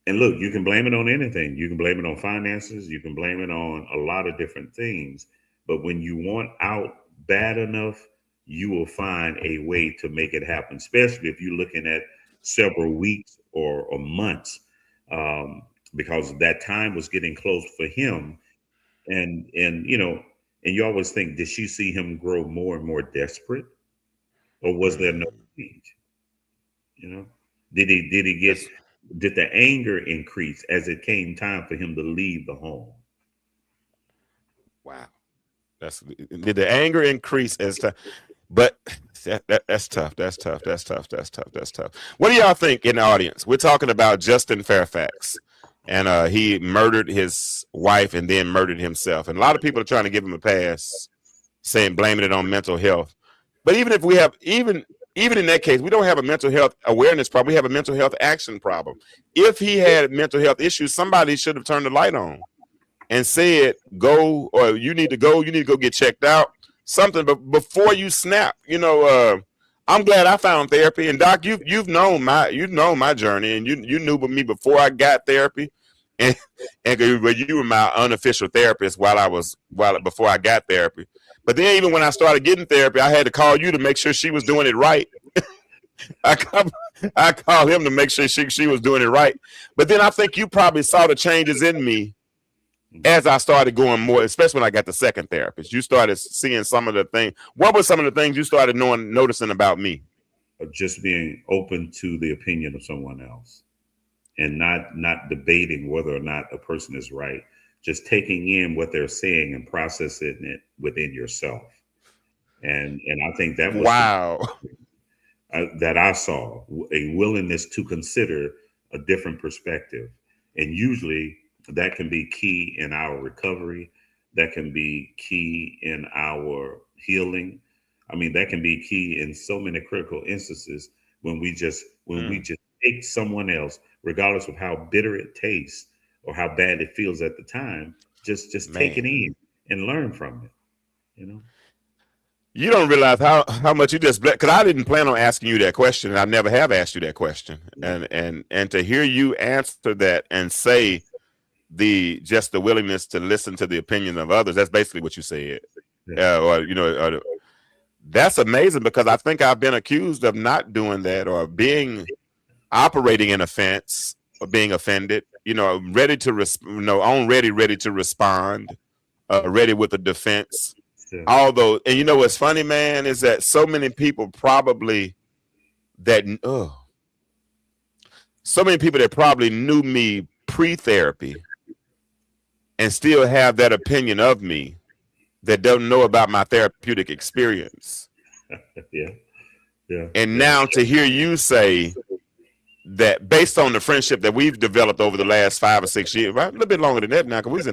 S10: and look, you can blame it on anything. You can blame it on finances. You can blame it on a lot of different things. But when you want out bad enough, you will find a way to make it happen. Especially if you're looking at several weeks or months. Because that time was getting close for him. And you always think, did she see him grow more and more desperate? Or was there no change? Did the anger increase as it came time for him to leave the home?
S2: Wow. Did the anger increase as time? But that's tough. That's tough. What do y'all think in the audience? We're talking about Justin Fairfax, and he murdered his wife and then murdered himself. And a lot of people are trying to give him a pass, blaming it on mental health. But even if we have, even in that case, we don't have a mental health awareness problem. We have a mental health action problem. If he had mental health issues, somebody should have turned the light on and said, you need to go get checked out. something, but before you snap, I'm glad I found therapy. And Doc, you've known my journey, and you knew me before I got therapy, and you were my unofficial therapist before I got therapy. But then even when I started getting therapy, I had to call you to make sure she was doing it right. I called him to make sure she was doing it right. But then I think you probably saw the changes in me as I started going more, especially when I got the second therapist. You started seeing some of the things. What were some of the things you started noticing about me?
S10: Just being open to the opinion of someone else, and not debating whether or not a person is right. Just taking in what they're saying and processing it within yourself. And I think that was
S2: wow.
S10: That I saw a willingness to consider a different perspective, and usually that can be key in our recovery. That can be key in our healing. I mean, that can be key in so many critical instances when we just take someone else, regardless of how bitter it tastes or how bad it feels at the time, just take it in and learn from it.
S2: You don't realize how much you just, because I didn't plan on asking you that question, and I never have asked you that question. And to hear you answer that and say the willingness to listen to the opinion of others, that's basically what you said. That's amazing, because I think I've been accused of not doing that, or operating in offense, or being offended, ready to ready to respond, ready with a defense. Yeah. Although, and what's funny, man, is that so many people probably knew me pre-therapy and still have that opinion of me that don't know about my therapeutic experience. Yeah. And now to hear you say that, based on the friendship that we've developed over the last 5 or 6 years, right? A little bit longer than that now, because we've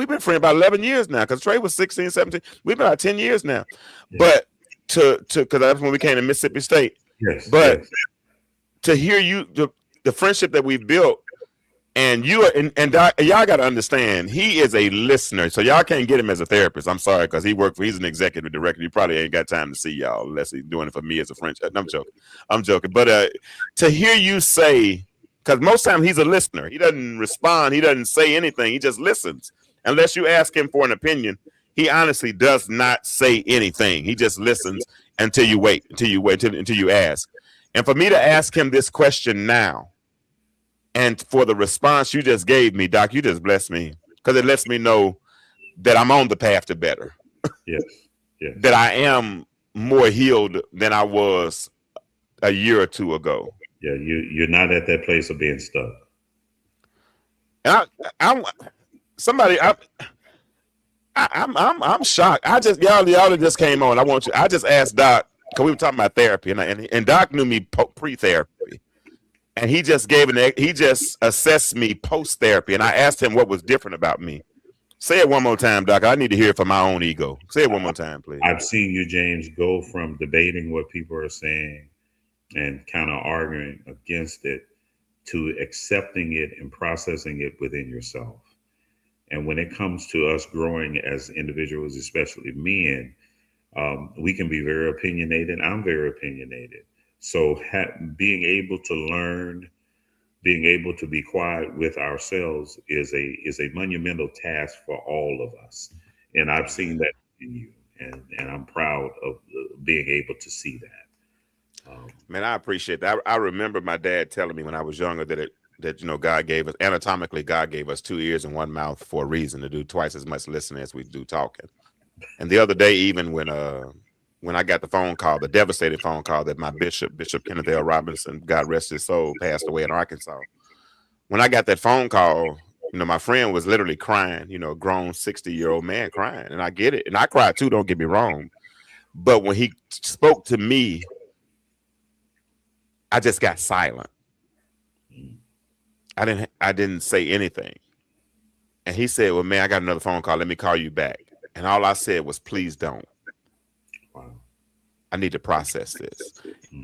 S2: been friends about 11 years now, because Trey was 16, 17. We've been about 10 years now. Yeah. But because that's when we came to Mississippi State.
S10: Yes.
S2: But to hear you, the friendship that we've built, and you are, and y'all got to understand, he is a listener, so y'all can't get him as a therapist. I'm sorry, because he's an executive director. He probably ain't got time to see y'all unless he's doing it for me as a French. I'm joking. But to hear you say, because most times he's a listener, he doesn't respond, he doesn't say anything, he just listens. Unless you ask him for an opinion, he honestly does not say anything. He just listens until you ask. And for me to ask him this question now, and for the response you just gave me, Doc, you just blessed me, because it lets me know that I'm on the path to better.
S10: Yes.
S2: That I am more healed than I was a year or two ago.
S10: Yeah, you're not at that place of being stuck.
S2: And I'm shocked. Y'all just came on. I just asked Doc, because we were talking about therapy, and Doc knew me pre-therapy. And he just assessed me post-therapy, and I asked him what was different about me. Say it one more time, Doc. I need to hear it for my own ego. Say it one more time, please.
S10: I've seen you, James, go from debating what people are saying and kind of arguing against it to accepting it and processing it within yourself. And when it comes to us growing as individuals, especially men, we can be very opinionated. I'm very opinionated. So being able to learn, being able to be quiet with ourselves is a monumental task for all of us. And I've seen that in you, and I'm proud of being able to see that.
S2: Man, I appreciate that. I remember my dad telling me when I was younger that God gave us, anatomically, God gave us 2 ears and 1 mouth for a reason, to do twice as much listening as we do talking. And the other day, even when I got the phone call, the devastating phone call that my Bishop Kenneth L. Robinson, God rest his soul, passed away in Arkansas. When I got that phone call, my friend was literally crying, a grown 60-year-old man crying. And I get it. And I cried too, don't get me wrong. But when he spoke to me, I just got silent. I didn't say anything. And he said, well, man, I got another phone call. Let me call you back. And all I said was, please don't.
S10: Wow.
S2: I need to process this.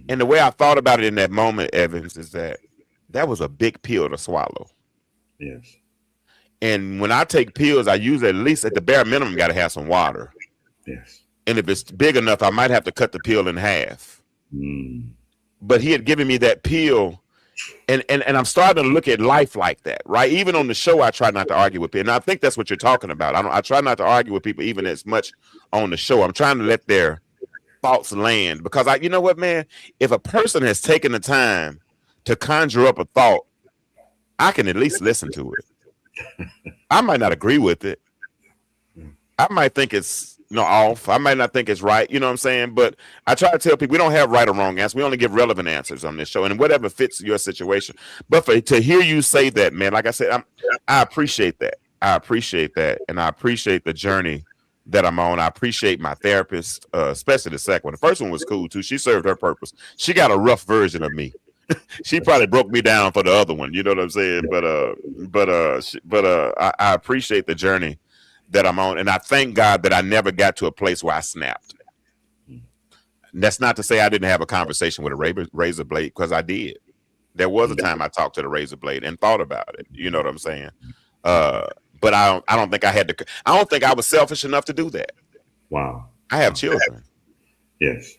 S2: And the way I thought about it in that moment, Evans, is that was a big pill to swallow.
S10: Yes.
S2: And when I take pills, I usually, at least at the bare minimum, got to have some water.
S10: Yes.
S2: and if it's big enough, I might have to cut the pill in half. But he had given me that pill, and I'm starting to look at life like that, right? Even on the show, I try not to argue with people, and I think that's what you're talking about. I try not to argue with people even as much on the show. I'm trying to let their thoughts land, because you know what, man? If a person has taken the time to conjure up a thought, I can at least listen to it. I might not agree with it. I might think it's off. I might not think it's right. You know what I'm saying? But I try to tell people we don't have right or wrong answers. We only give relevant answers on this show, and whatever fits your situation. But to hear you say that, man, like I said, I appreciate that. I appreciate that, and I appreciate the journey that I'm on. I appreciate my therapist, especially the second one. The first one was cool too. She served her purpose. She got a rough version of me. She probably broke me down for the other one. You know what I'm saying? But I appreciate the journey that I'm on, and I thank God that I never got to a place where I snapped. And that's not to say I didn't have a conversation with a razor blade, because I did. There was a time I talked to the razor blade and thought about it. You know what I'm saying? But I don't think I had to. I don't think I was selfish enough to do that.
S10: Wow.
S2: I have children.
S10: Yes.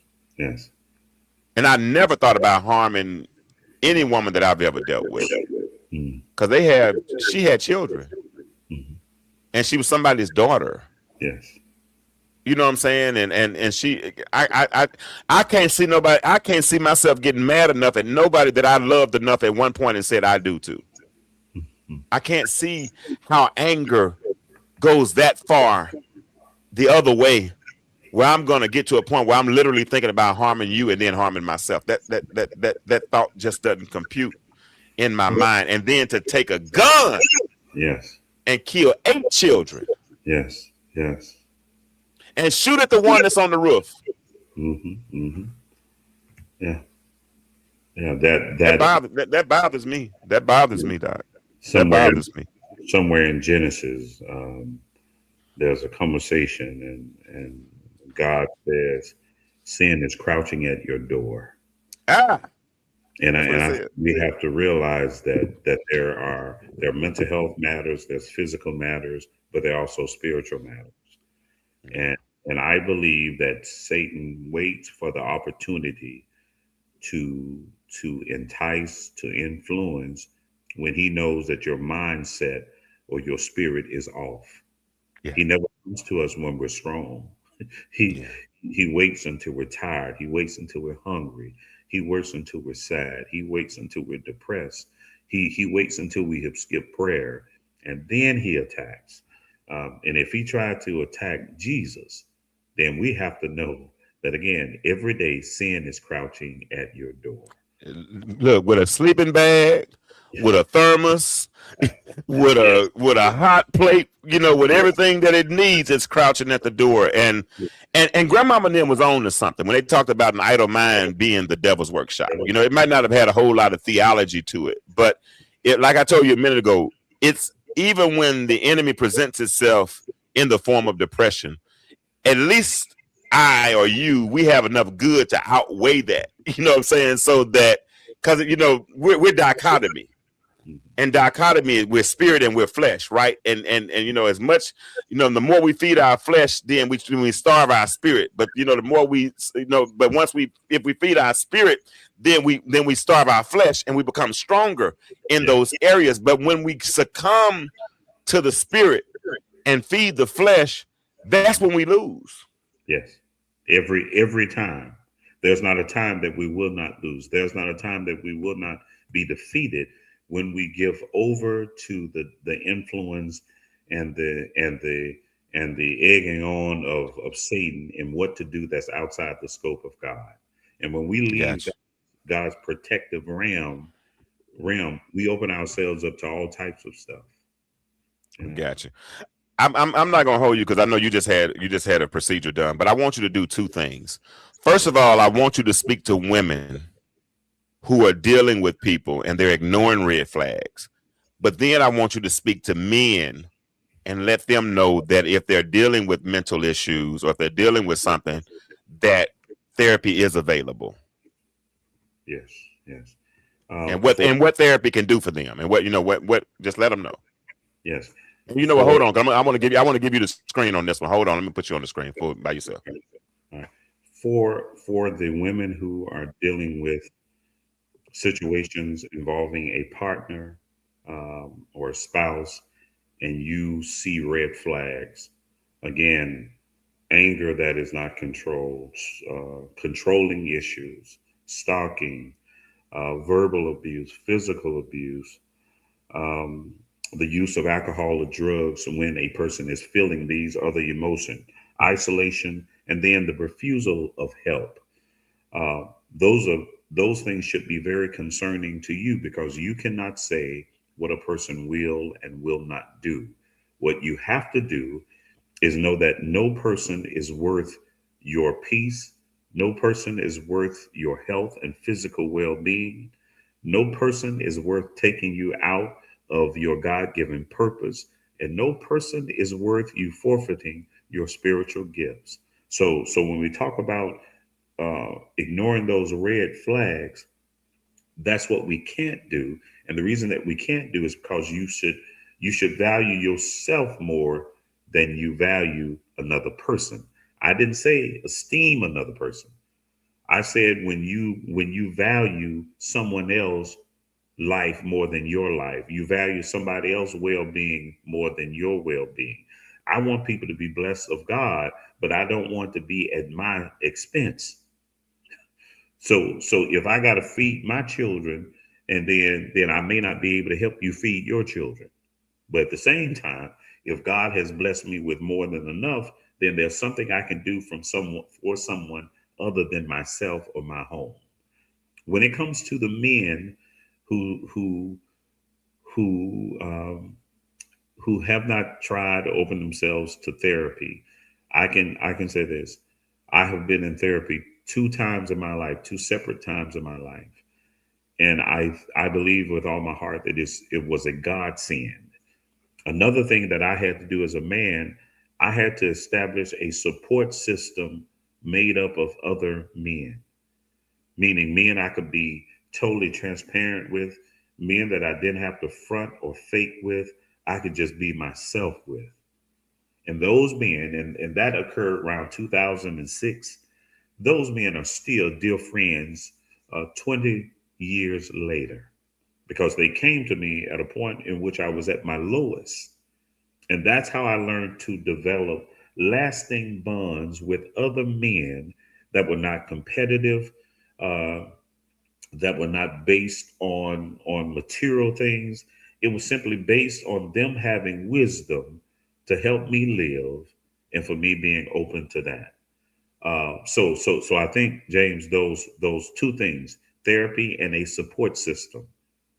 S2: And I never thought about harming any woman that I've ever dealt with, because she had children. And she was somebody's daughter.
S10: Yes.
S2: You know what I'm saying? And she, I can't see nobody. I can't see myself getting mad enough at nobody that I loved enough at one point and said I do too. I can't see how anger goes that far the other way, where I'm going to get to a point where I'm literally thinking about harming you and then harming myself. That thought just doesn't compute in my mind. And then to take a gun.
S10: Yes.
S2: And kill 8 children.
S10: Yes.
S2: And shoot at the one that's on the roof.
S10: Yeah.
S2: That bothers me. That bothers me, Doc. That bothers me.
S10: Somewhere in Genesis, there's a conversation, and God says, "Sin is crouching at your door." And we have to realize that there are mental health matters, there's physical matters, but there are also spiritual matters. And I believe that Satan waits for the opportunity to entice, to influence, when he knows that your mindset or your spirit is off. Yeah. He never comes to us when we're strong. He waits until we're tired. He waits until we're hungry. He waits until we're sad. He waits until we're depressed. He waits until we have skipped prayer, and then he attacks. And if he tried to attack Jesus, then we have to know that, again, every day sin is crouching at your door.
S2: Look, with a sleeping bag, with a thermos, with a hot plate, with everything that it needs, it's crouching at the door. And Grandmama then was on to something when they talked about an idle mind being the devil's workshop. It might not have had a whole lot of theology to it, but like I told you a minute ago, it's even when the enemy presents itself in the form of depression, at least I or you, we have enough good to outweigh that. You know what I'm saying? So that, because we're dichotomy. And dichotomy, we're spirit and we're flesh, right? And as much, the more we feed our flesh, then we starve our spirit. But the more but if we feed our spirit, then we starve our flesh and we become stronger in those areas. But when we succumb to the spirit and feed the flesh, that's when we lose.
S10: Yes. Every time. There's not a time that we will not lose. There's not a time that we will not be defeated when we give over to the influence and the egging on of Satan and what to do that's outside the scope of God. And when we leave God's protective realm, we open ourselves up to all types of stuff.
S2: Gotcha. I'm not gonna hold you, because I know you just had a procedure done, but I want you to do 2 things. First of all, I want you to speak to women who are dealing with people and they're ignoring red flags. But then I want you to speak to men and let them know that if they're dealing with mental issues or if they're dealing with something, that therapy is available.
S10: Yes.
S2: And what therapy can do for them, and what just let them know.
S10: Yes.
S2: And hold on, I want to give you the screen on this one. Hold on, let me put you on the screen by yourself.
S10: for the women who are dealing with situations involving a partner or a spouse, and you see red flags, again, anger that is not controlled, controlling issues, stalking, verbal abuse, physical abuse, um, the use of alcohol or drugs when a person is feeling these other emotions, isolation, and then the refusal of help. Uh, those things should be very concerning to you, because you cannot say what a person will and will not do. What you have to do is know that no person is worth your peace. No person is worth your health and physical well-being. No person is worth taking you out of your God-given purpose. And no person is worth you forfeiting your spiritual gifts. So when we talk about ignoring those red flags, that's what we can't do. And the reason that we can't do is because you should value yourself more than you value another person. I didn't say esteem another person. I said when you value someone else's life more than your life, you value somebody else's well-being more than your well-being. I want people to be blessed of God, but I don't want to be at my expense. So if I got to feed my children, and then I may not be able to help you feed your children. But at the same time, if God has blessed me with more than enough, then there's something I can do for someone other than myself or my home. When it comes to the men who have not tried to open themselves to therapy, I can say this: I have been in therapy 2 times in my life, 2 separate times in my life, and I believe with all my heart that it was a godsend. Another thing that I had to do as a man, I had to establish a support system made up of other men, meaning men I could be totally transparent with, men that I didn't have to front or fake with. I could just be myself with. And those men, and that occurred around 2006, those men are still dear friends 20 years later, because they came to me at a point in which I was at my lowest. And that's how I learned to develop lasting bonds with other men that were not competitive, that were not based on material things. It was simply based on them having wisdom to help me live, and for me being open to that. So I think, James, those 2 things, therapy and a support system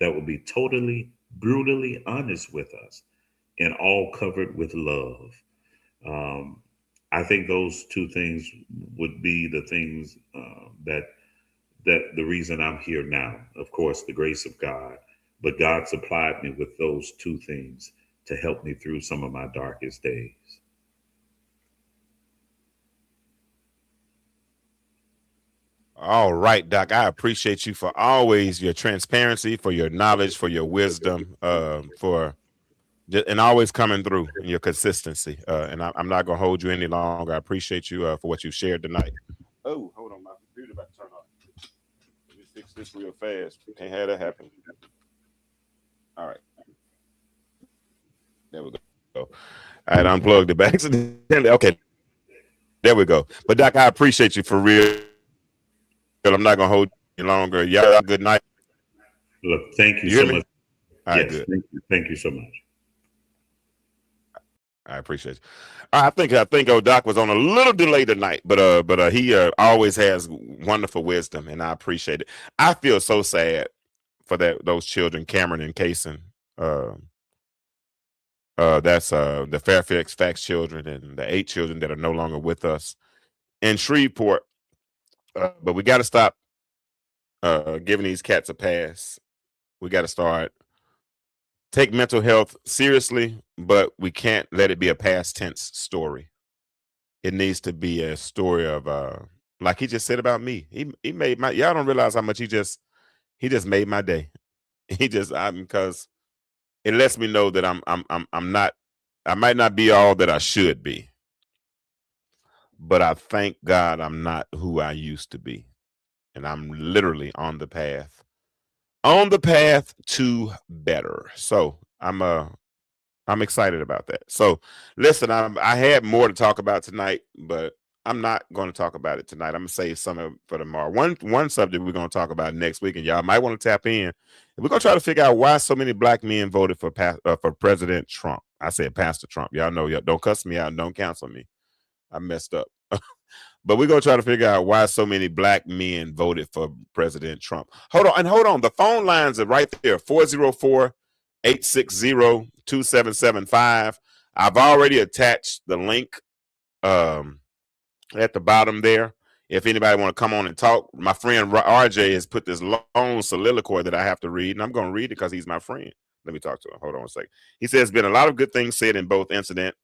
S10: that will be totally brutally honest with us and all covered with love. I think those 2 things would be the things that the reason I'm here now. Of course, the grace of God, but God supplied me with those 2 things to help me through some of my darkest days.
S2: All right, Doc. I appreciate you for always your transparency, for your knowledge, for your wisdom, and always coming through and your consistency. And I'm not gonna hold you any longer. I appreciate you for what you shared tonight. Oh, hold on, my computer about to turn off. Let me fix this real fast. Can't have that happen. All right, there we go. I had unplugged it by accidentally. Okay, there we go. But Doc, I appreciate you for real. I'm not gonna hold you longer. Y'all have a good night.
S10: Look, thank you
S2: You hear
S10: so
S2: me?
S10: much.
S2: All right,
S10: Yes,
S2: good.
S10: thank you so much.
S2: I appreciate it. I think Doc was on a little delay tonight, but he always has wonderful wisdom, and I appreciate it. I feel so sad for those children, Cameron and Kaysen. That's the Fairfax children and the 8 children that are no longer with us in Shreveport. But we got to stop giving these cats a pass. We got to start take mental health seriously, but we can't let it be a past tense story. It needs to be a story of like he just said about me. He made my y'all don't realize how much he just made my day. He just because it lets me know that I'm not I might not be all that I should be. but I thank God I'm not who I used to be. And I'm literally on the path to better. So I'm excited about that. So listen, I had more to talk about tonight, but I'm not going to talk about it tonight. I'm gonna save some of it for tomorrow. One subject we're going to talk about next week, and y'all might want to tap in. We're going to try to figure out why so many black men voted for President Trump. I said Pastor Trump. Y'all know, don't cuss me out and don't cancel me. I messed up. But we're going to try to figure out why so many black men voted for President Trump. Hold on. The phone lines are right there, 404-860-2775. I've already attached the link at the bottom there. If anybody want to come on and talk, my friend RJ has put this long soliloquy that I have to read, and I'm going to read it because he's my friend. Let me talk to him. Hold on a second. He says, there's been a lot of good things said in both incidents.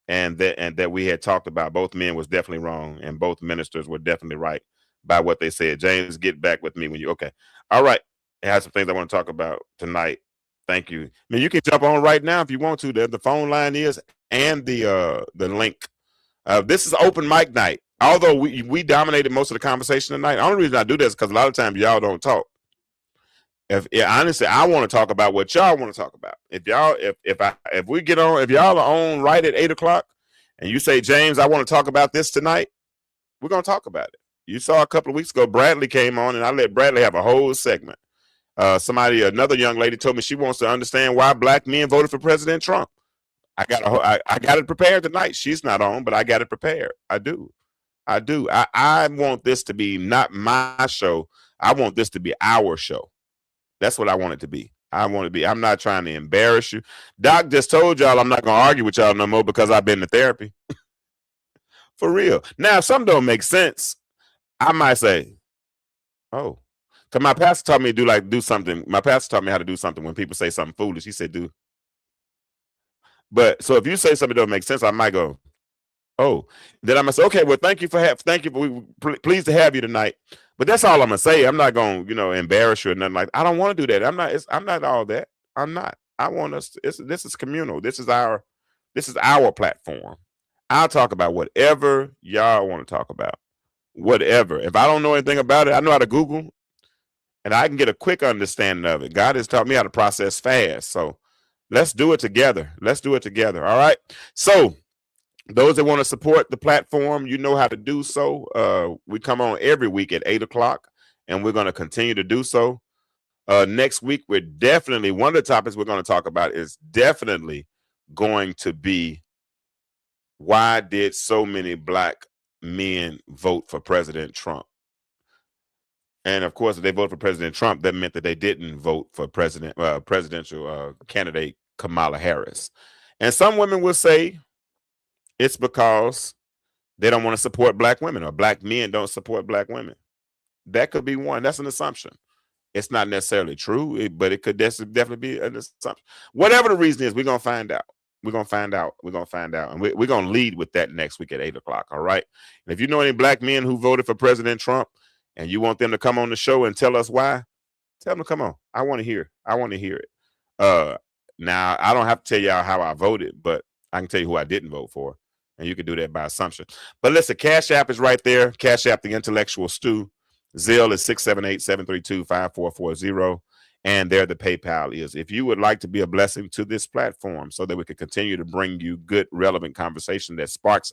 S2: And that we had talked about. Both men was definitely wrong, and both ministers were definitely right by what they said. James, get back with me when you okay. All right. I have some things I want to talk about tonight. Thank you. I mean, you can jump on right now if you want to. The phone line is and the link. This is open mic night. Although we dominated most of the conversation tonight. The only reason I do this is because a lot of times y'all don't talk. Honestly, I want to talk about what y'all want to talk about. If y'all are on right at 8:00 and you say, James, I want to talk about this tonight, we're going to talk about it. You saw a couple of weeks ago, Bradley came on and I let Bradley have a whole segment. Another young lady told me she wants to understand why black men voted for President Trump. I got it prepared tonight. She's not on, but I got it prepared. I do. I want this to be not my show. I want this to be our show. That's what I want it to be. I'm not trying to embarrass you. Doc just told y'all I'm not going to argue with y'all no more because I've been to therapy. For real. Now, if something don't make sense, I might say, oh, because my pastor taught me to do something. My pastor taught me how to do something when people say something foolish. He said, do. But so if you say something don't make sense, I might go, oh. Then I'm going to say, okay, well, thank you for pleased to have you tonight. But that's all I'm gonna say. I'm not gonna, embarrass you or nothing like that. I don't want to do that. I'm not all that. I'm not. I want us. This is communal. This is our platform. I'll talk about whatever y'all want to talk about. Whatever. If I don't know anything about it, I know how to Google, and I can get a quick understanding of it. God has taught me how to process fast. So let's do it together. All right. So those that want to support the platform, you know how to do so. We come on every week at 8:00, and we're going to continue to do so. Next week, one of the topics we're going to talk about is definitely going to be why did so many black men vote for President Trump? And of course, if they voted for President Trump, that meant that they didn't vote for presidential candidate Kamala Harris. And some women will say, it's because they don't want to support black women or black men don't support black women. That could be one. That's an assumption. It's not necessarily true, but it could definitely be an assumption. Whatever the reason is, we're going to find out. And we're going to lead with that next week at 8:00. All right. And if you know any black men who voted for President Trump and you want them to come on the show and tell us why, tell them to come on. I want to hear it. Now, I don't have to tell y'all how I voted, but I can tell you who I didn't vote for. And you can do that by assumption. But listen, Cash App is right there. Cash App, the Intellectual Stew. Zelle is 678-732-5440. And there the PayPal is. If you would like to be a blessing to this platform so that we can continue to bring you good, relevant conversation that sparks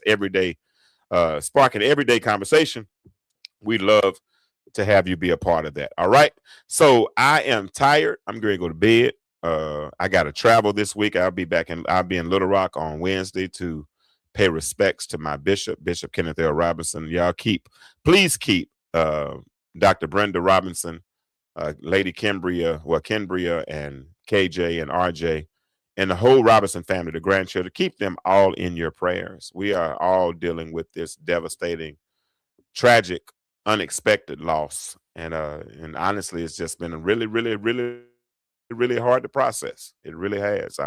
S2: sparking everyday conversation, we'd love to have you be a part of that. All right. So I am tired. I'm going to go to bed. I got to travel this week. I'll be in Little Rock on Wednesday to pay respects to my Bishop Kenneth L. Robinson. Y'all please keep Dr. Brenda Robinson, Lady Kendria and KJ and RJ and the whole Robinson family, the grandchildren, keep them all in your prayers. We are all dealing with this devastating, tragic, unexpected loss. And honestly, it's just been really, really, really, really hard to process. It really has.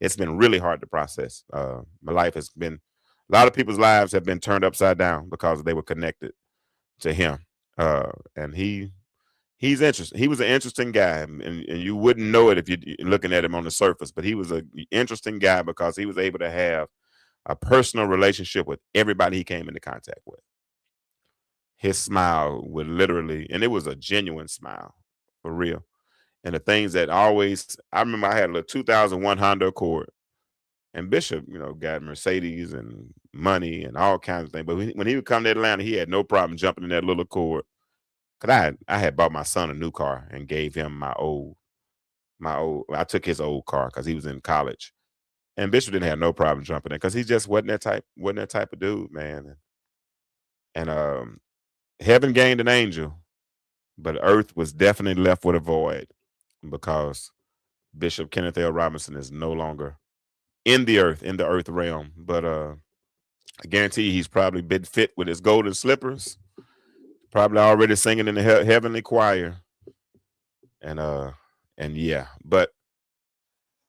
S2: It's been really hard to process. My life has been, a lot of people's lives have been turned upside down because they were connected to him. And he's interesting. He was an interesting guy, and you wouldn't know it if you're looking at him on the surface, but he was an interesting guy because he was able to have a personal relationship with everybody he came into contact with. His smile would literally, and it was a genuine smile, for real. And the things that always, I remember I had a 2001 Honda Accord, and Bishop, got Mercedes and money and all kinds of things. But when he would come to Atlanta, he had no problem jumping in that little Accord. Cause I had bought my son a new car and gave him my old. I took his old car because he was in college, and Bishop didn't have no problem jumping in because he just wasn't that type of dude, man. And heaven gained an angel, but earth was definitely left with a void because Bishop Kenneth L. Robinson is no longer in the earth realm. But I guarantee he's probably been fit with his golden slippers, probably already singing in the heavenly choir. And yeah, but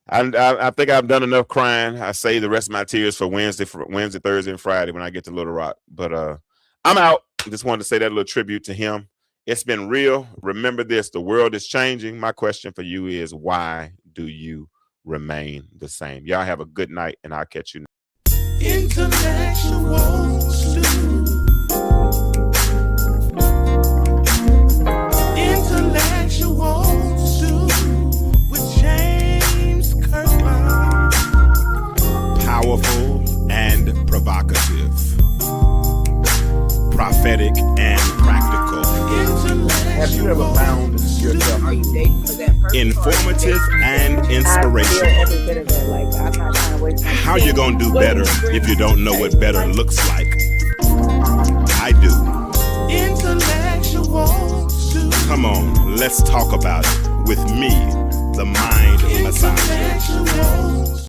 S2: I think I've done enough crying. I save the rest of my tears for Wednesday, Thursday, and Friday when I get to Little Rock. But I'm out. Just wanted to say that little tribute to him. It's been real. Remember this: the world is changing. My question for you is, why do you remain the same? Y'all have a good night, and I'll catch you next.
S1: Intellectual stew. Intellectual stew with James Kirkland.
S2: Powerful and provocative, prophetic and practical. Have you ever found yourself informative and inspirational? How you gonna do better if you don't know what better looks like? I do.
S1: Intellectual stew.
S2: Come on, let's talk about it with me, the mind massager.